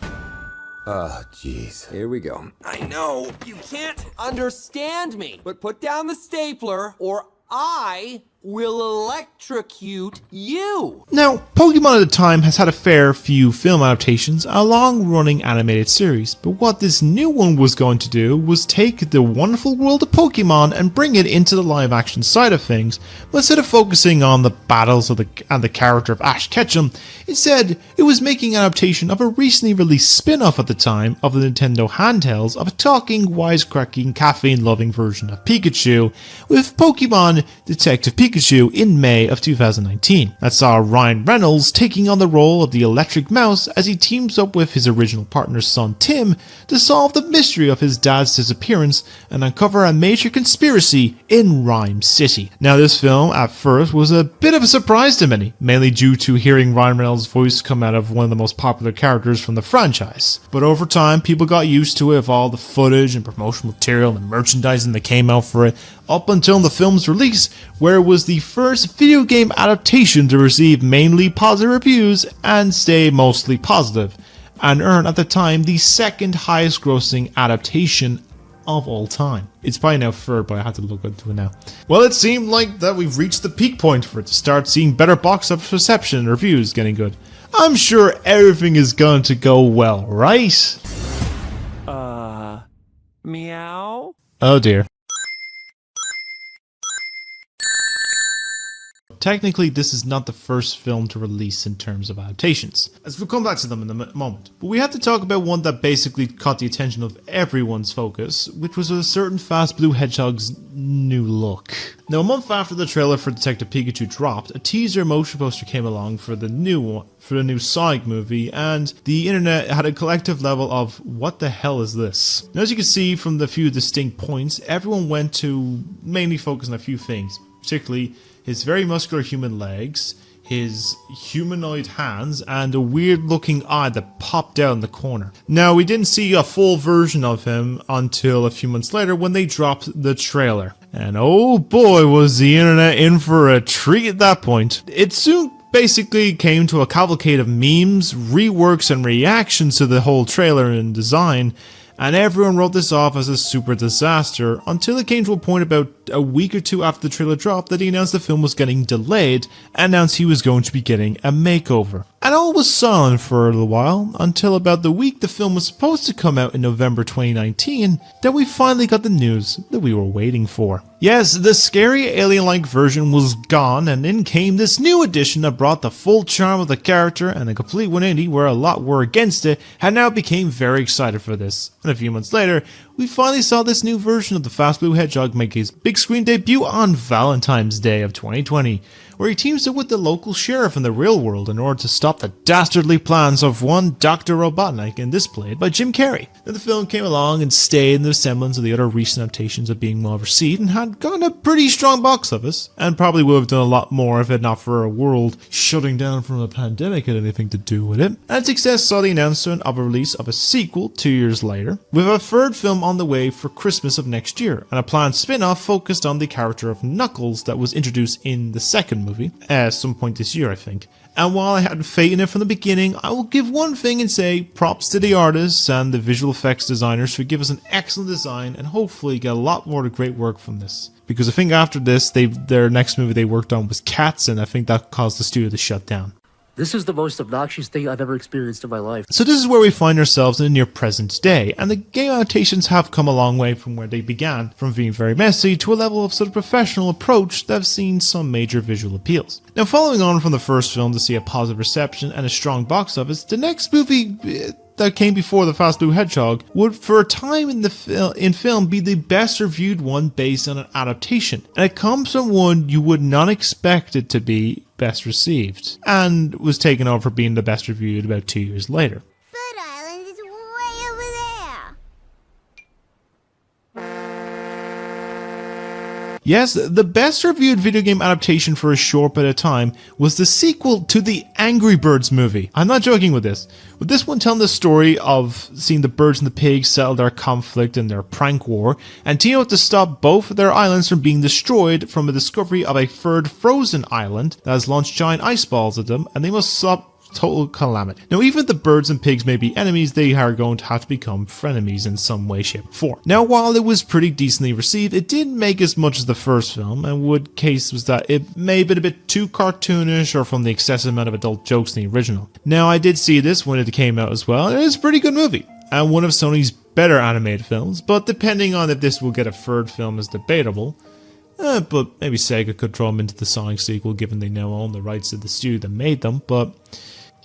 Oh, jeez. Here we go. I know, you can't understand me, but put down the stapler or I will electrocute you. Now, Pokemon at the time has had a fair few film adaptations, a long-running animated series, but what this new one was going to do was take the wonderful world of Pokemon and bring it into the live-action side of things, but instead of focusing on the battles and the character of Ash Ketchum, instead it was making an adaptation of a recently released spin-off at the time of the Nintendo handhelds of a talking, wisecracking, caffeine-loving version of Pikachu, with Pokemon Detective Pikachu in May of 2019. That saw Ryan Reynolds taking on the role of the Electric Mouse as he teams up with his original partner's son Tim to solve the mystery of his dad's disappearance and uncover a major conspiracy in Rhyme City. Now, this film at first was a bit of a surprise to many, mainly due to hearing Ryan Reynolds Miles' voice come out of one of the most popular characters from the franchise. But over time, people got used to it with all the footage and promotional material and merchandising that came out for it, up until the film's release, where it was the first video game adaptation to receive mainly positive reviews and stay mostly positive, and earn at the time the second highest grossing adaptation of all time. It's probably now third, but I had to look into it now. Well, it seemed like that we've reached the peak point for it to start seeing better box office reception and reviews getting good. I'm sure everything is going to go well, right? Meow? Oh dear. Technically, this is not the first film to release in terms of adaptations, as we'll come back to them in a moment. But we have to talk about one that basically caught the attention of everyone's focus, which was a certain Fast Blue Hedgehog's new look. Now, a month after the trailer for Detective Pikachu dropped, a teaser motion poster came along for the new Sonic movie, and the internet had a collective level of, what the hell is this? Now, as you can see from the few distinct points, everyone went to mainly focus on a few things, particularly his very muscular human legs, his humanoid hands, and a weird looking eye that popped out in the corner. Now, we didn't see a full version of him until a few months later when they dropped the trailer. And oh boy, was the internet in for a treat at that point. It soon basically came to a cavalcade of memes, reworks, and reactions to the whole trailer and design, and everyone wrote this off as a super disaster until it came to a point about a week or two after the trailer dropped that he announced the film was getting delayed and announced he was going to be getting a makeover. And all was silent for a little while until about the week the film was supposed to come out in November 2019 that we finally got the news that we were waiting for. Yes, the scary alien-like version was gone, and in came this new edition that brought the full charm of the character and a complete 180 where a lot were against it, and now became very excited for this. And a few months later, we finally saw this new version of the Fast Blue Hedgehog make his big screen debut on Valentine's Day of 2020, where he teams up with the local sheriff in the real world in order to stop the dastardly plans of one Dr. Robotnik, and this played by Jim Carrey. Then the film came along and stayed in the semblance of the other recent adaptations of being well received and had gotten a pretty strong box office, and probably would have done a lot more if it not for a world shutting down from a pandemic had anything to do with it. And success saw the announcement of a release of a sequel 2 years later, with a third film on the way for Christmas of next year, and a planned spin-off focused on the character of Knuckles that was introduced in the second movie, at some point this year I think. And while I had faith in it from the beginning, I will give one thing and say props to the artists and the visual effects designers for giving us an excellent design and hopefully get a lot more of great work from this. Because I think after this, their next movie they worked on was Cats, and I think that caused the studio to shut down. This is the most obnoxious thing I've ever experienced in my life. So this is where we find ourselves in the near present day, and the game adaptations have come a long way from where they began, from being very messy to a level of sort of professional approach that have seen some major visual appeals. Now, following on from the first film to see a positive reception and a strong box office, the next movie that came before the Fast Blue Hedgehog would for a time in film be the best reviewed one based on an adaptation, and it comes from one you would not expect it to be best received, and was taken over for being the best reviewed about 2 years later. Bird Island is way over there. Yes, the best reviewed video game adaptation for a short bit of time was the sequel to the Angry Birds movie. I'm not joking with this. With this one telling the story of seeing the birds and the pigs settle their conflict in their prank war, and team up to stop both of their islands from being destroyed from a discovery of a third frozen island that has launched giant ice balls at them, and they must stop total calamity. Now, even if the birds and pigs may be enemies, they are going to have to become frenemies in some way, shape, or form. Now, while it was pretty decently received, it didn't make as much as the first film, and one case was that it may have been a bit too cartoonish or from the excessive amount of adult jokes in the original. Now, I did see this when it came out as well, and it is a pretty good movie, and one of Sony's better animated films, but depending on if this will get a third film is debatable. But maybe Sega could throw them into the Sonic sequel given they now own the rights to the studio that made them, but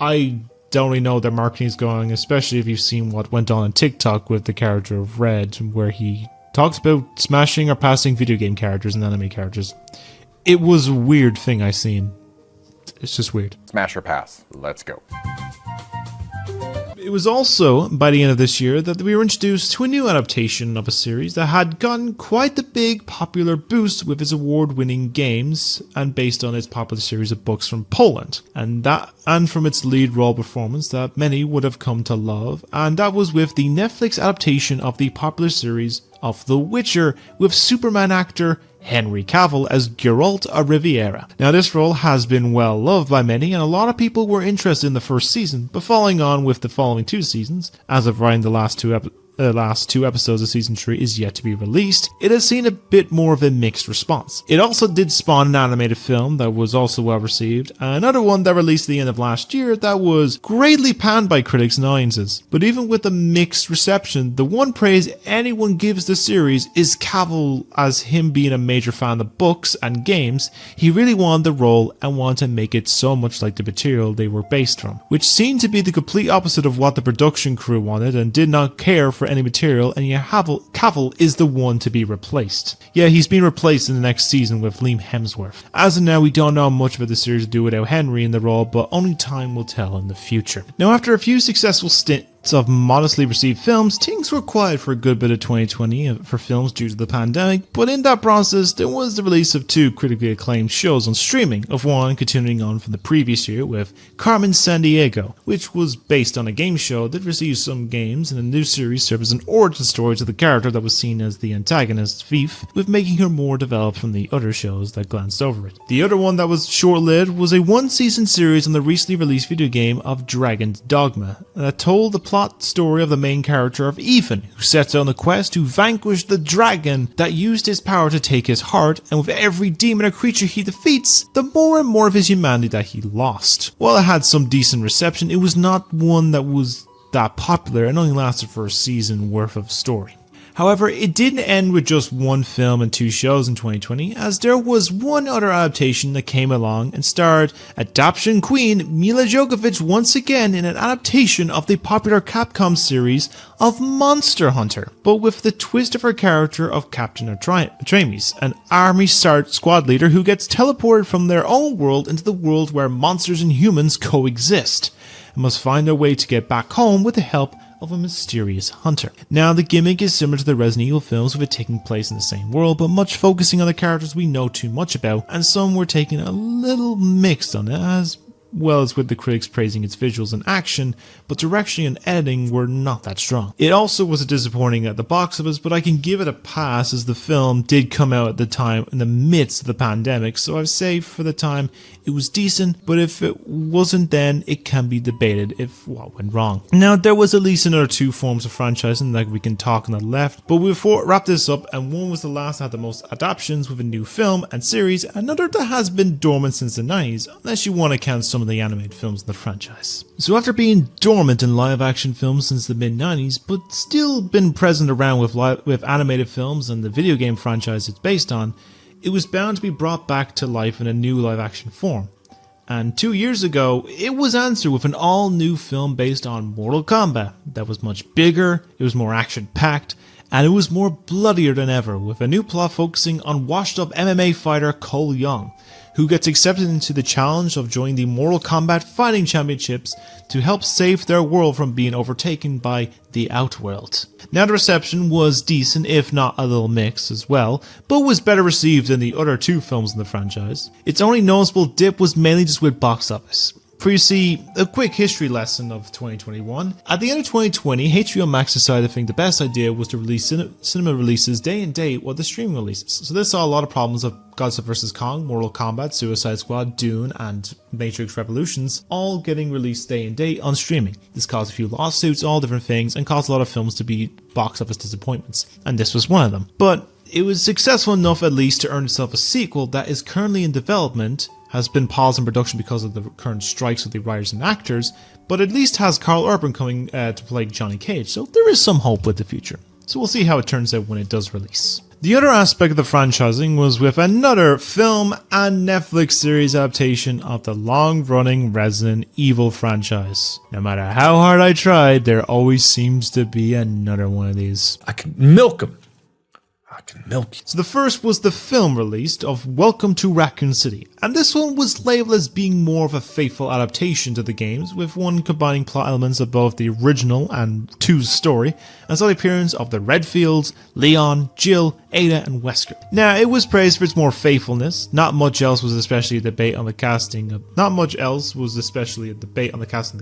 I don't really know where their marketing is going, especially if you've seen what went on TikTok with the character of Red, where he talks about smashing or passing video game characters and anime characters. It was a weird thing I seen. It's just weird. Smash or pass. Let's go. It was also by the end of this year that we were introduced to a new adaptation of a series that had gotten quite the big popular boost with its award-winning games and based on its popular series of books from Poland, and from its lead role performance that many would have come to love, and that was with the Netflix adaptation of the popular series of The Witcher with Superman actor Henry Cavill as Geralt of Riviera. Now, this role has been well loved by many, and a lot of people were interested in the first season, but following on with the following 2 seasons, as of writing the last two episodes of season 3 is yet to be released, it has seen a bit more of a mixed response. It also did spawn an animated film that was also well received, another one that released at the end of last year that was greatly panned by critics and audiences. But even with the mixed reception, the one praise anyone gives the series is Cavill, as him being a major fan of books and games. He really wanted the role and wanted to make it so much like the material they were based from, which seemed to be the complete opposite of what the production crew wanted and did not care for any material, and yet Cavill is the one to be replaced. Yeah, he's been replaced in the next season with Liam Hemsworth. As of now, we don't know much about the series to do without Henry in the role, but only time will tell in the future. Now, after a few successful stints of modestly received films, things were quiet for a good bit of 2020 for films due to the pandemic, but in that process there was the release of 2 critically acclaimed shows on streaming, of one continuing on from the previous year with Carmen Sandiego, which was based on a game show that received some games, and a new series served as an origin story to the character that was seen as the antagonist, Thief, with making her more developed from the other shows that glanced over it. The other one that was short-lived was a 1-season series on the recently released video game of Dragon's Dogma that told the plot story of the main character of Ethan, who sets out on a quest to vanquish the dragon that used his power to take his heart, and with every demon or creature he defeats, the more and more of his humanity that he lost. While it had some decent reception, it was not one that was that popular and only lasted for a season worth of story. However, it didn't end with just 1 film and 2 shows in 2020, as there was one other adaptation that came along and starred Adaptation Queen Mila Jovovich once again in an adaptation of the popular Capcom series of Monster Hunter, but with the twist of her character of Captain Atremes, an army squad leader who gets teleported from their own world into the world where monsters and humans coexist, and must find their way to get back home with the help of a mysterious hunter. Now, the gimmick is similar to the Resident Evil films, with it taking place in the same world, but much focusing on the characters we know too much about, and some were taking a little mixed on it, as well as with the critics praising its visuals and action, but direction and editing were not that strong. It also was disappointing at the box office, but I can give it a pass as the film did come out at the time in the midst of the pandemic, so I'd say for the time it was decent, but if it wasn't then, it can be debated if what went wrong. Now, there was at least another 2 forms of franchising that we can talk on the left, but before wrap this up, and one was the last that had the most adaptations with a new film and series, another that has been dormant since the 90s, unless you want to count some of the animated films in the franchise. So after being dormant in live action films since the mid 90s, but still been present around with animated films and the video game franchise it's based on, it was bound to be brought back to life in a new live action form. And 2 years ago, it was answered with an all new film based on Mortal Kombat that was much bigger, it was more action packed, and it was more bloodier than ever, with a new plot focusing on washed up MMA fighter Cole Young, who gets accepted into the challenge of joining the Mortal Kombat Fighting Championships to help save their world from being overtaken by the Outworld. Now, the reception was decent, if not a little mixed as well, but was better received than the other 2 films in the franchise. Its only noticeable dip was mainly just with box office. For you see, a quick history lesson of 2021. At the end of 2020, HBO Max decided to think the best idea was to release cinema releases day and date with the streaming releases. So this saw a lot of problems of Godzilla vs. Kong, Mortal Kombat, Suicide Squad, Dune, and Matrix Revolutions all getting released day and date on streaming. This caused a few lawsuits, all different things, and caused a lot of films to be box office disappointments. And this was one of them. But it was successful enough at least to earn itself a sequel that is currently in development, has been paused in production because of the current strikes with the writers and actors, but at least has Carl Urban coming to play Johnny Cage, so there is some hope with the future. So we'll see how it turns out when it does release. The other aspect of the franchising was with another film and Netflix series adaptation of the long-running Resident Evil franchise. No matter how hard I tried, there always seems to be another one of these. I could milk them. I can milk you. So the first was the film released of Welcome to Raccoon City, and this one was labeled as being more of a faithful adaptation to the games, with one combining plot elements of both the original and 2's story, and saw the appearance of the Redfields, Leon, Jill, Ada, and Wesker. Now, it was praised for its more faithfulness. Not much else was especially a debate on the casting of the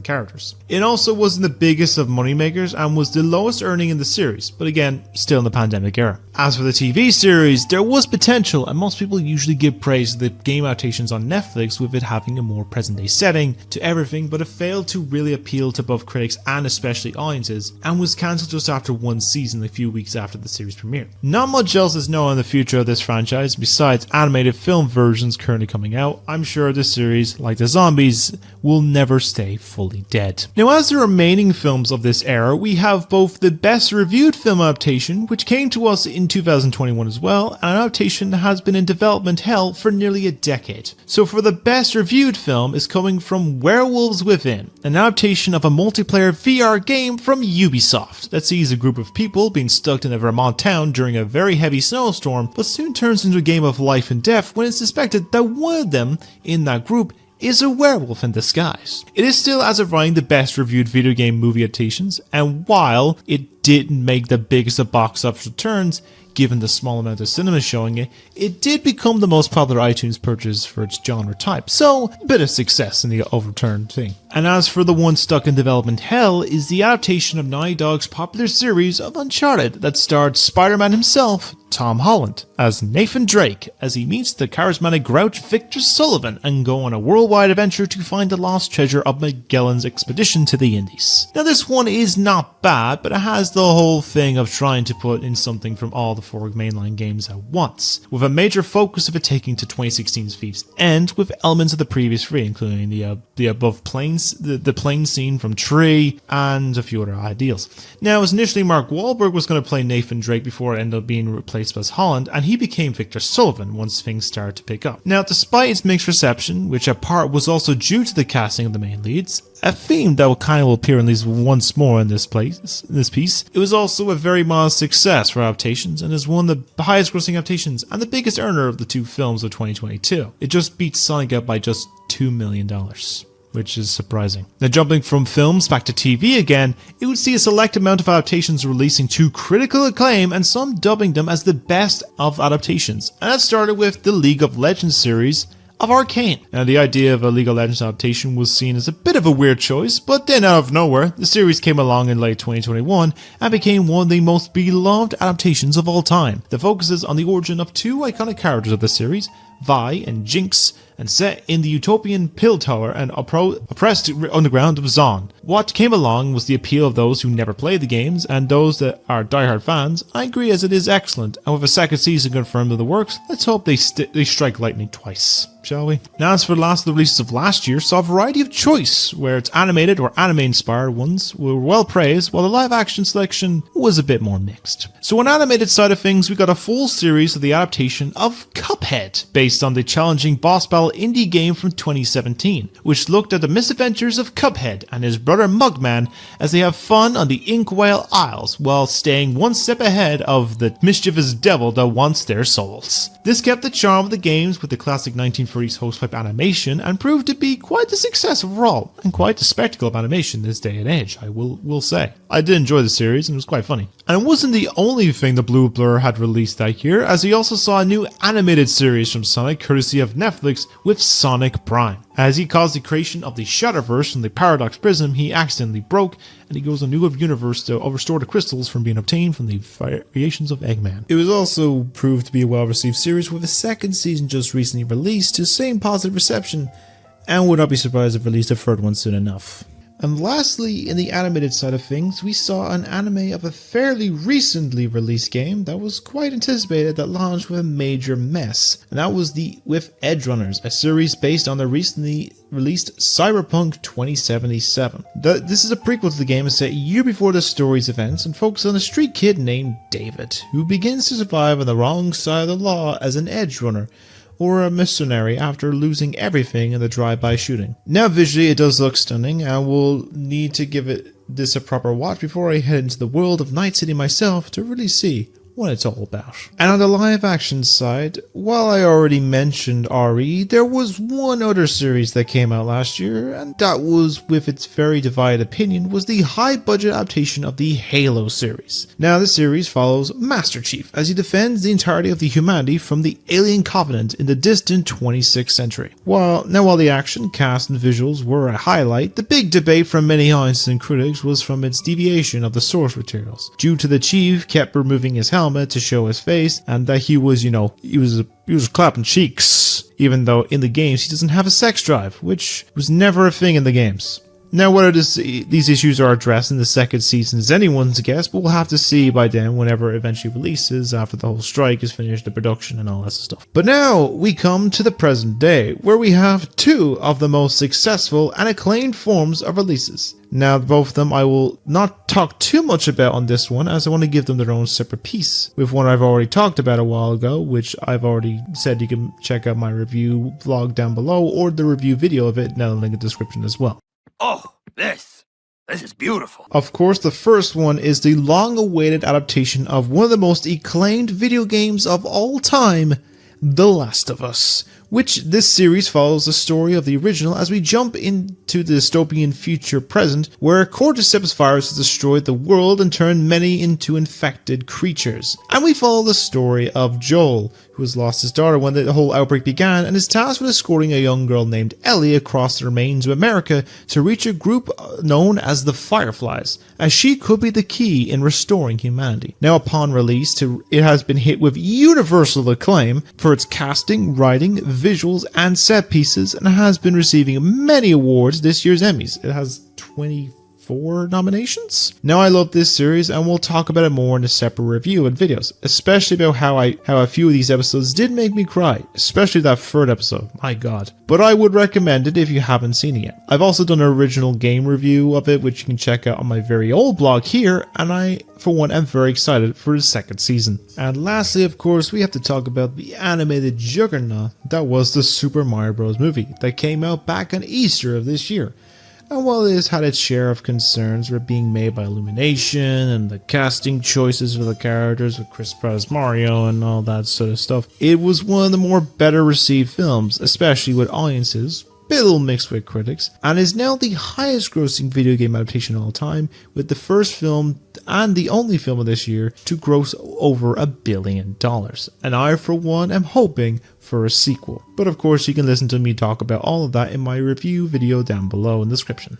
characters. It also wasn't the biggest of moneymakers and was the lowest earning in the series, but again, still in the pandemic era. As for the TV series, there was potential, and most people usually give praise to the game adaptations on Netflix, with it having a more present day setting to everything, but it failed to really appeal to both critics and especially audiences, and was cancelled just after one season a few weeks after the series premiered. Not much else is known on the future of this franchise besides animated film versions currently coming out. I'm sure the series, like the zombies, will never stay fully dead. Now, as the remaining films of this era, we have both the best reviewed film adaptation, which came to us in 2021 as well, and an adaptation that has been in development hell for nearly a decade. So for the best reviewed film is coming from Werewolves Within, an adaptation of a multiplayer VR game from Ubisoft that sees a group of people being stuck in a Vermont town during a very heavy snowstorm, but soon turns into a game of life and death when it's suspected that one of them in that group is a werewolf in disguise. It is still, as of writing, the best reviewed video game movie adaptations, and while it didn't make the biggest of box office returns, given the small amount of cinema showing it, it did become the most popular iTunes purchase for its genre type, so a bit of success in the overturned thing. And as for the one stuck in development hell is the adaptation of Naughty Dog's popular series of Uncharted that starred Spider-Man himself, Tom Holland, as Nathan Drake, as he meets the charismatic grouch Victor Sullivan and go on a worldwide adventure to find the lost treasure of Magellan's expedition to the Indies. Now, this one is not bad, but it has the whole thing of trying to put in something from all the 4 mainline games at once, with a major focus of it taking to 2016's Thief's End, with elements of the previous 3, including the above planes, the plane scene from Tree, and a few other ideals. Now, it was initially Mark Wahlberg was going to play Nathan Drake before it ended up being replaced by Holland, and he became Victor Sullivan once things started to pick up. Now, despite its mixed reception, which at part was also due to the casting of the main leads, a theme that will kind of appear at least once more in this piece, it was also a very modest success for adaptations, and is one of the highest grossing adaptations and the biggest earner of the 2 films of 2022. It just beat Sonic out by just $2 million. Which is surprising. Now, jumping from films back to TV again, it would see a select amount of adaptations releasing to critical acclaim and some dubbing them as the best of adaptations. And that started with the League of Legends series of Arcane. Now, the idea of a League of Legends adaptation was seen as a bit of a weird choice, but then out of nowhere, the series came along in late 2021 and became one of the most beloved adaptations of all time that focuses on the origin of 2 iconic characters of the series, Vi and Jinx, and set in the utopian Pill Tower and oppressed underground of Zon. What came along was the appeal of those who never played the games, and those that are diehard fans. I agree, as it is excellent, and with a second season confirmed in the works, let's hope they strike lightning twice, shall we? Now, as for the last of the releases of last year, saw a variety of choice, where its animated or anime-inspired ones were well praised, while the live-action selection was a bit more mixed. So on animated side of things, we got a full series of the adaptation of Cuphead, based on the challenging boss battle indie game from 2017, which looked at the misadventures of Cuphead and his brother Mugman as they have fun on the Inkwell Isles, while staying one step ahead of the mischievous devil that wants their souls. This kept the charm of the games with the classic 1930s hosepipe animation, and proved to be quite a success overall, and quite a spectacle of animation this day and age, I will say. I did enjoy the series, and it was quite funny. And it wasn't the only thing the Blue Blur had released that year, as he also saw a new animated series from Sonic, courtesy of Netflix, with Sonic Prime. As he caused the creation of the Shatterverse from the Paradox Prism he accidentally broke, and he goes a new universe to restore the crystals from being obtained from the variations of Eggman. It was also proved to be a well-received series, with a second season just recently released to the same positive reception, and would not be surprised if released a third one soon enough. And lastly, in the animated side of things, we saw an anime of a fairly recently released game that was quite anticipated that launched with a major mess, and that was with Edgerunners, a series based on the recently released Cyberpunk 2077. This is a prequel to the game set a year before the story's events and focuses on a street kid named David, who begins to survive on the wrong side of the law as an Edgerunner, or a mercenary, after losing everything in the drive-by shooting. Now, visually it does look stunning, and will need to give this a proper watch before I head into the world of Night City myself to really see what it's all about. And on the live action side, while I already mentioned RE, there was one other series that came out last year, and that was, with its very divided opinion, was the high budget adaptation of the Halo series. Now the series follows Master Chief as he defends the entirety of the humanity from the alien covenant in the distant 26th century. While the action, cast and visuals were a highlight, the big debate from many audiences and critics was from its deviation of the source materials, due to the Chief kept removing his helmet to show his face, and that he was clapping cheeks, even though in the games he doesn't have a sex drive, which was never a thing in the games. Now, whether these issues are addressed in the second season is anyone's guess, but we'll have to see by then whenever it eventually releases, after the whole strike is finished, the production and all that stuff. But now we come to the present day, where we have two of the most successful and acclaimed forms of releases. Now, both of them I will not talk too much about on this one, as I want to give them their own separate piece. With one I've already talked about a while ago, which I've already said you can check out my review vlog down below, or the review video of it down in the link in the description as well. Oh, this is beautiful. Of course, the first one is the long-awaited adaptation of one of the most acclaimed video games of all time, The Last of Us, which this series follows the story of the original as we jump into the dystopian future present, where a cordyceps virus has destroyed the world and turned many into infected creatures. And we follow the story of Joel, who has lost his daughter when the whole outbreak began, and is tasked with escorting a young girl named Ellie across the remains of America to reach a group known as the Fireflies, as she could be the key in restoring humanity. Now, upon release, it has been hit with universal acclaim for its casting, writing, visuals, and set pieces, and has been receiving many awards this year's Emmys. It has 24 nominations. Now, I love this series, and we'll talk about it more in a separate review and videos, especially about how a few of these episodes did make me cry, especially that third episode, my god. But I would recommend it if you haven't seen it yet. I've also done an original game review of it, which you can check out on my very old blog here, and I, for one, am very excited for the second season. And lastly, of course, we have to talk about the animated juggernaut that was the Super Mario Bros. Movie that came out back on Easter of this year. And while it has had its share of concerns with being made by Illumination and the casting choices for the characters with Chris Pratt as Mario and all that sort of stuff, it was one of the more better received films, especially with audiences, a little mixed with critics, and is now the highest grossing video game adaptation of all time, with the first film and the only film of this year to gross over $1 billion. And I, for one, am hoping for a sequel. But of course, you can listen to me talk about all of that in my review video down below in the description.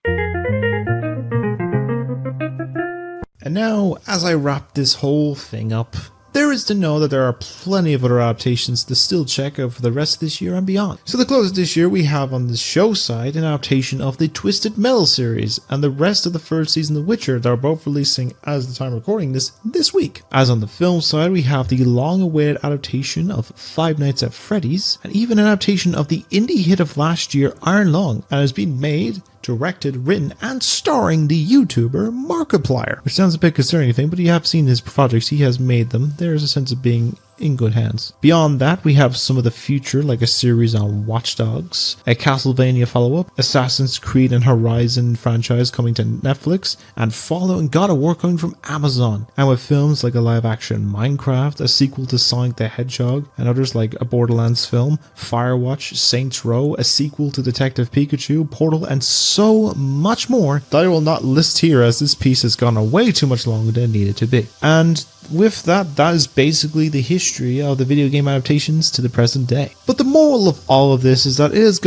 And now, as I wrap this whole thing up, there is to know that there are plenty of other adaptations to still check out for the rest of this year and beyond. So the closest this year we have on the show side an adaptation of the Twisted Metal series and the rest of the third season of The Witcher that are both releasing as the time of recording this week. As on the film side, we have the long-awaited adaptation of Five Nights at Freddy's, and even an adaptation of the indie hit of last year, Iron Lung, and has been made, directed, written, and starring the YouTuber Markiplier. Which sounds a bit concerning, but you have seen his projects, he has made them. There's a sense of being in good hands. Beyond that, we have some of the future, like a series on Watch Dogs, a Castlevania follow-up, Assassin's Creed and Horizon franchise coming to Netflix, and Fallout and God of War coming from Amazon. And with films like a live-action Minecraft, a sequel to Sonic the Hedgehog, and others like a Borderlands film, Firewatch, Saints Row, a sequel to Detective Pikachu, Portal, and so much more that I will not list here, as this piece has gone on way too much longer than it needed to be. And with that, that is basically the history of the video game adaptations to the present day. But the moral of all of this is that it has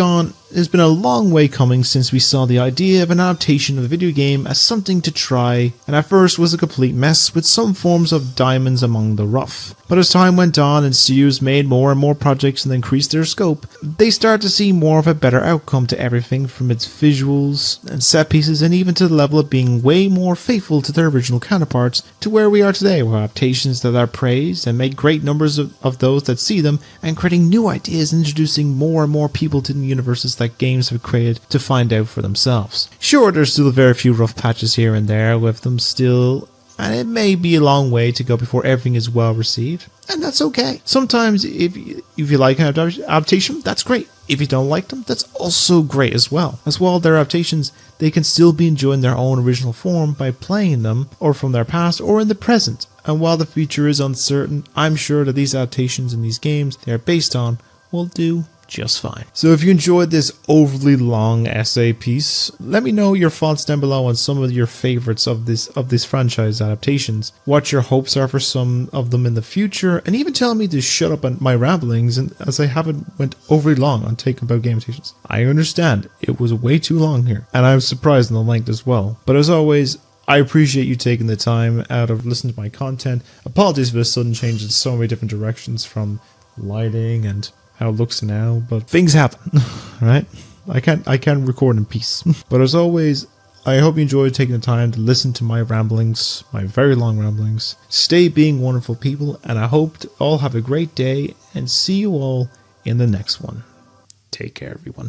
been a long way coming since we saw the idea of an adaptation of a video game as something to try, and at first was a complete mess with some forms of diamonds among the rough. But as time went on and studios made more and more projects and increased their scope, they started to see more of a better outcome to everything, from its visuals and set pieces, and even to the level of being way more faithful to their original counterparts, to where we are today, with adaptations that are praised and make great numbers of those that see them, and creating new ideas and introducing more and more people to the universes that games have created to find out for themselves. Sure, there's still very few rough patches here and there with them still, and it may be a long way to go before everything is well received, and that's okay. Sometimes if you like an adaptation, that's great. If you don't like them, that's also great as well. As well, their adaptations, they can still be enjoyed in their own original form by playing them, or from their past, or in the present, and while the future is uncertain, I'm sure that these adaptations and these games they are based on will do just fine. So if you enjoyed this overly long essay piece, let me know your thoughts down below on some of your favorites of this franchise adaptations, what your hopes are for some of them in the future, and even tell me to shut up on my ramblings and as I haven't went overly long on Take About Game Adaptations. I understand it was way too long here, and I'm surprised in the length as well. But as always, I appreciate you taking the time out of listening to my content. Apologies for the sudden change in so many different directions from lighting and how it looks now, but things happen, right? I can't record in peace. But as always, I hope you enjoyed taking the time to listen to my ramblings, my very long ramblings. Stay being wonderful people, and I hope to all have a great day, and see you all in the next one. Take care, everyone.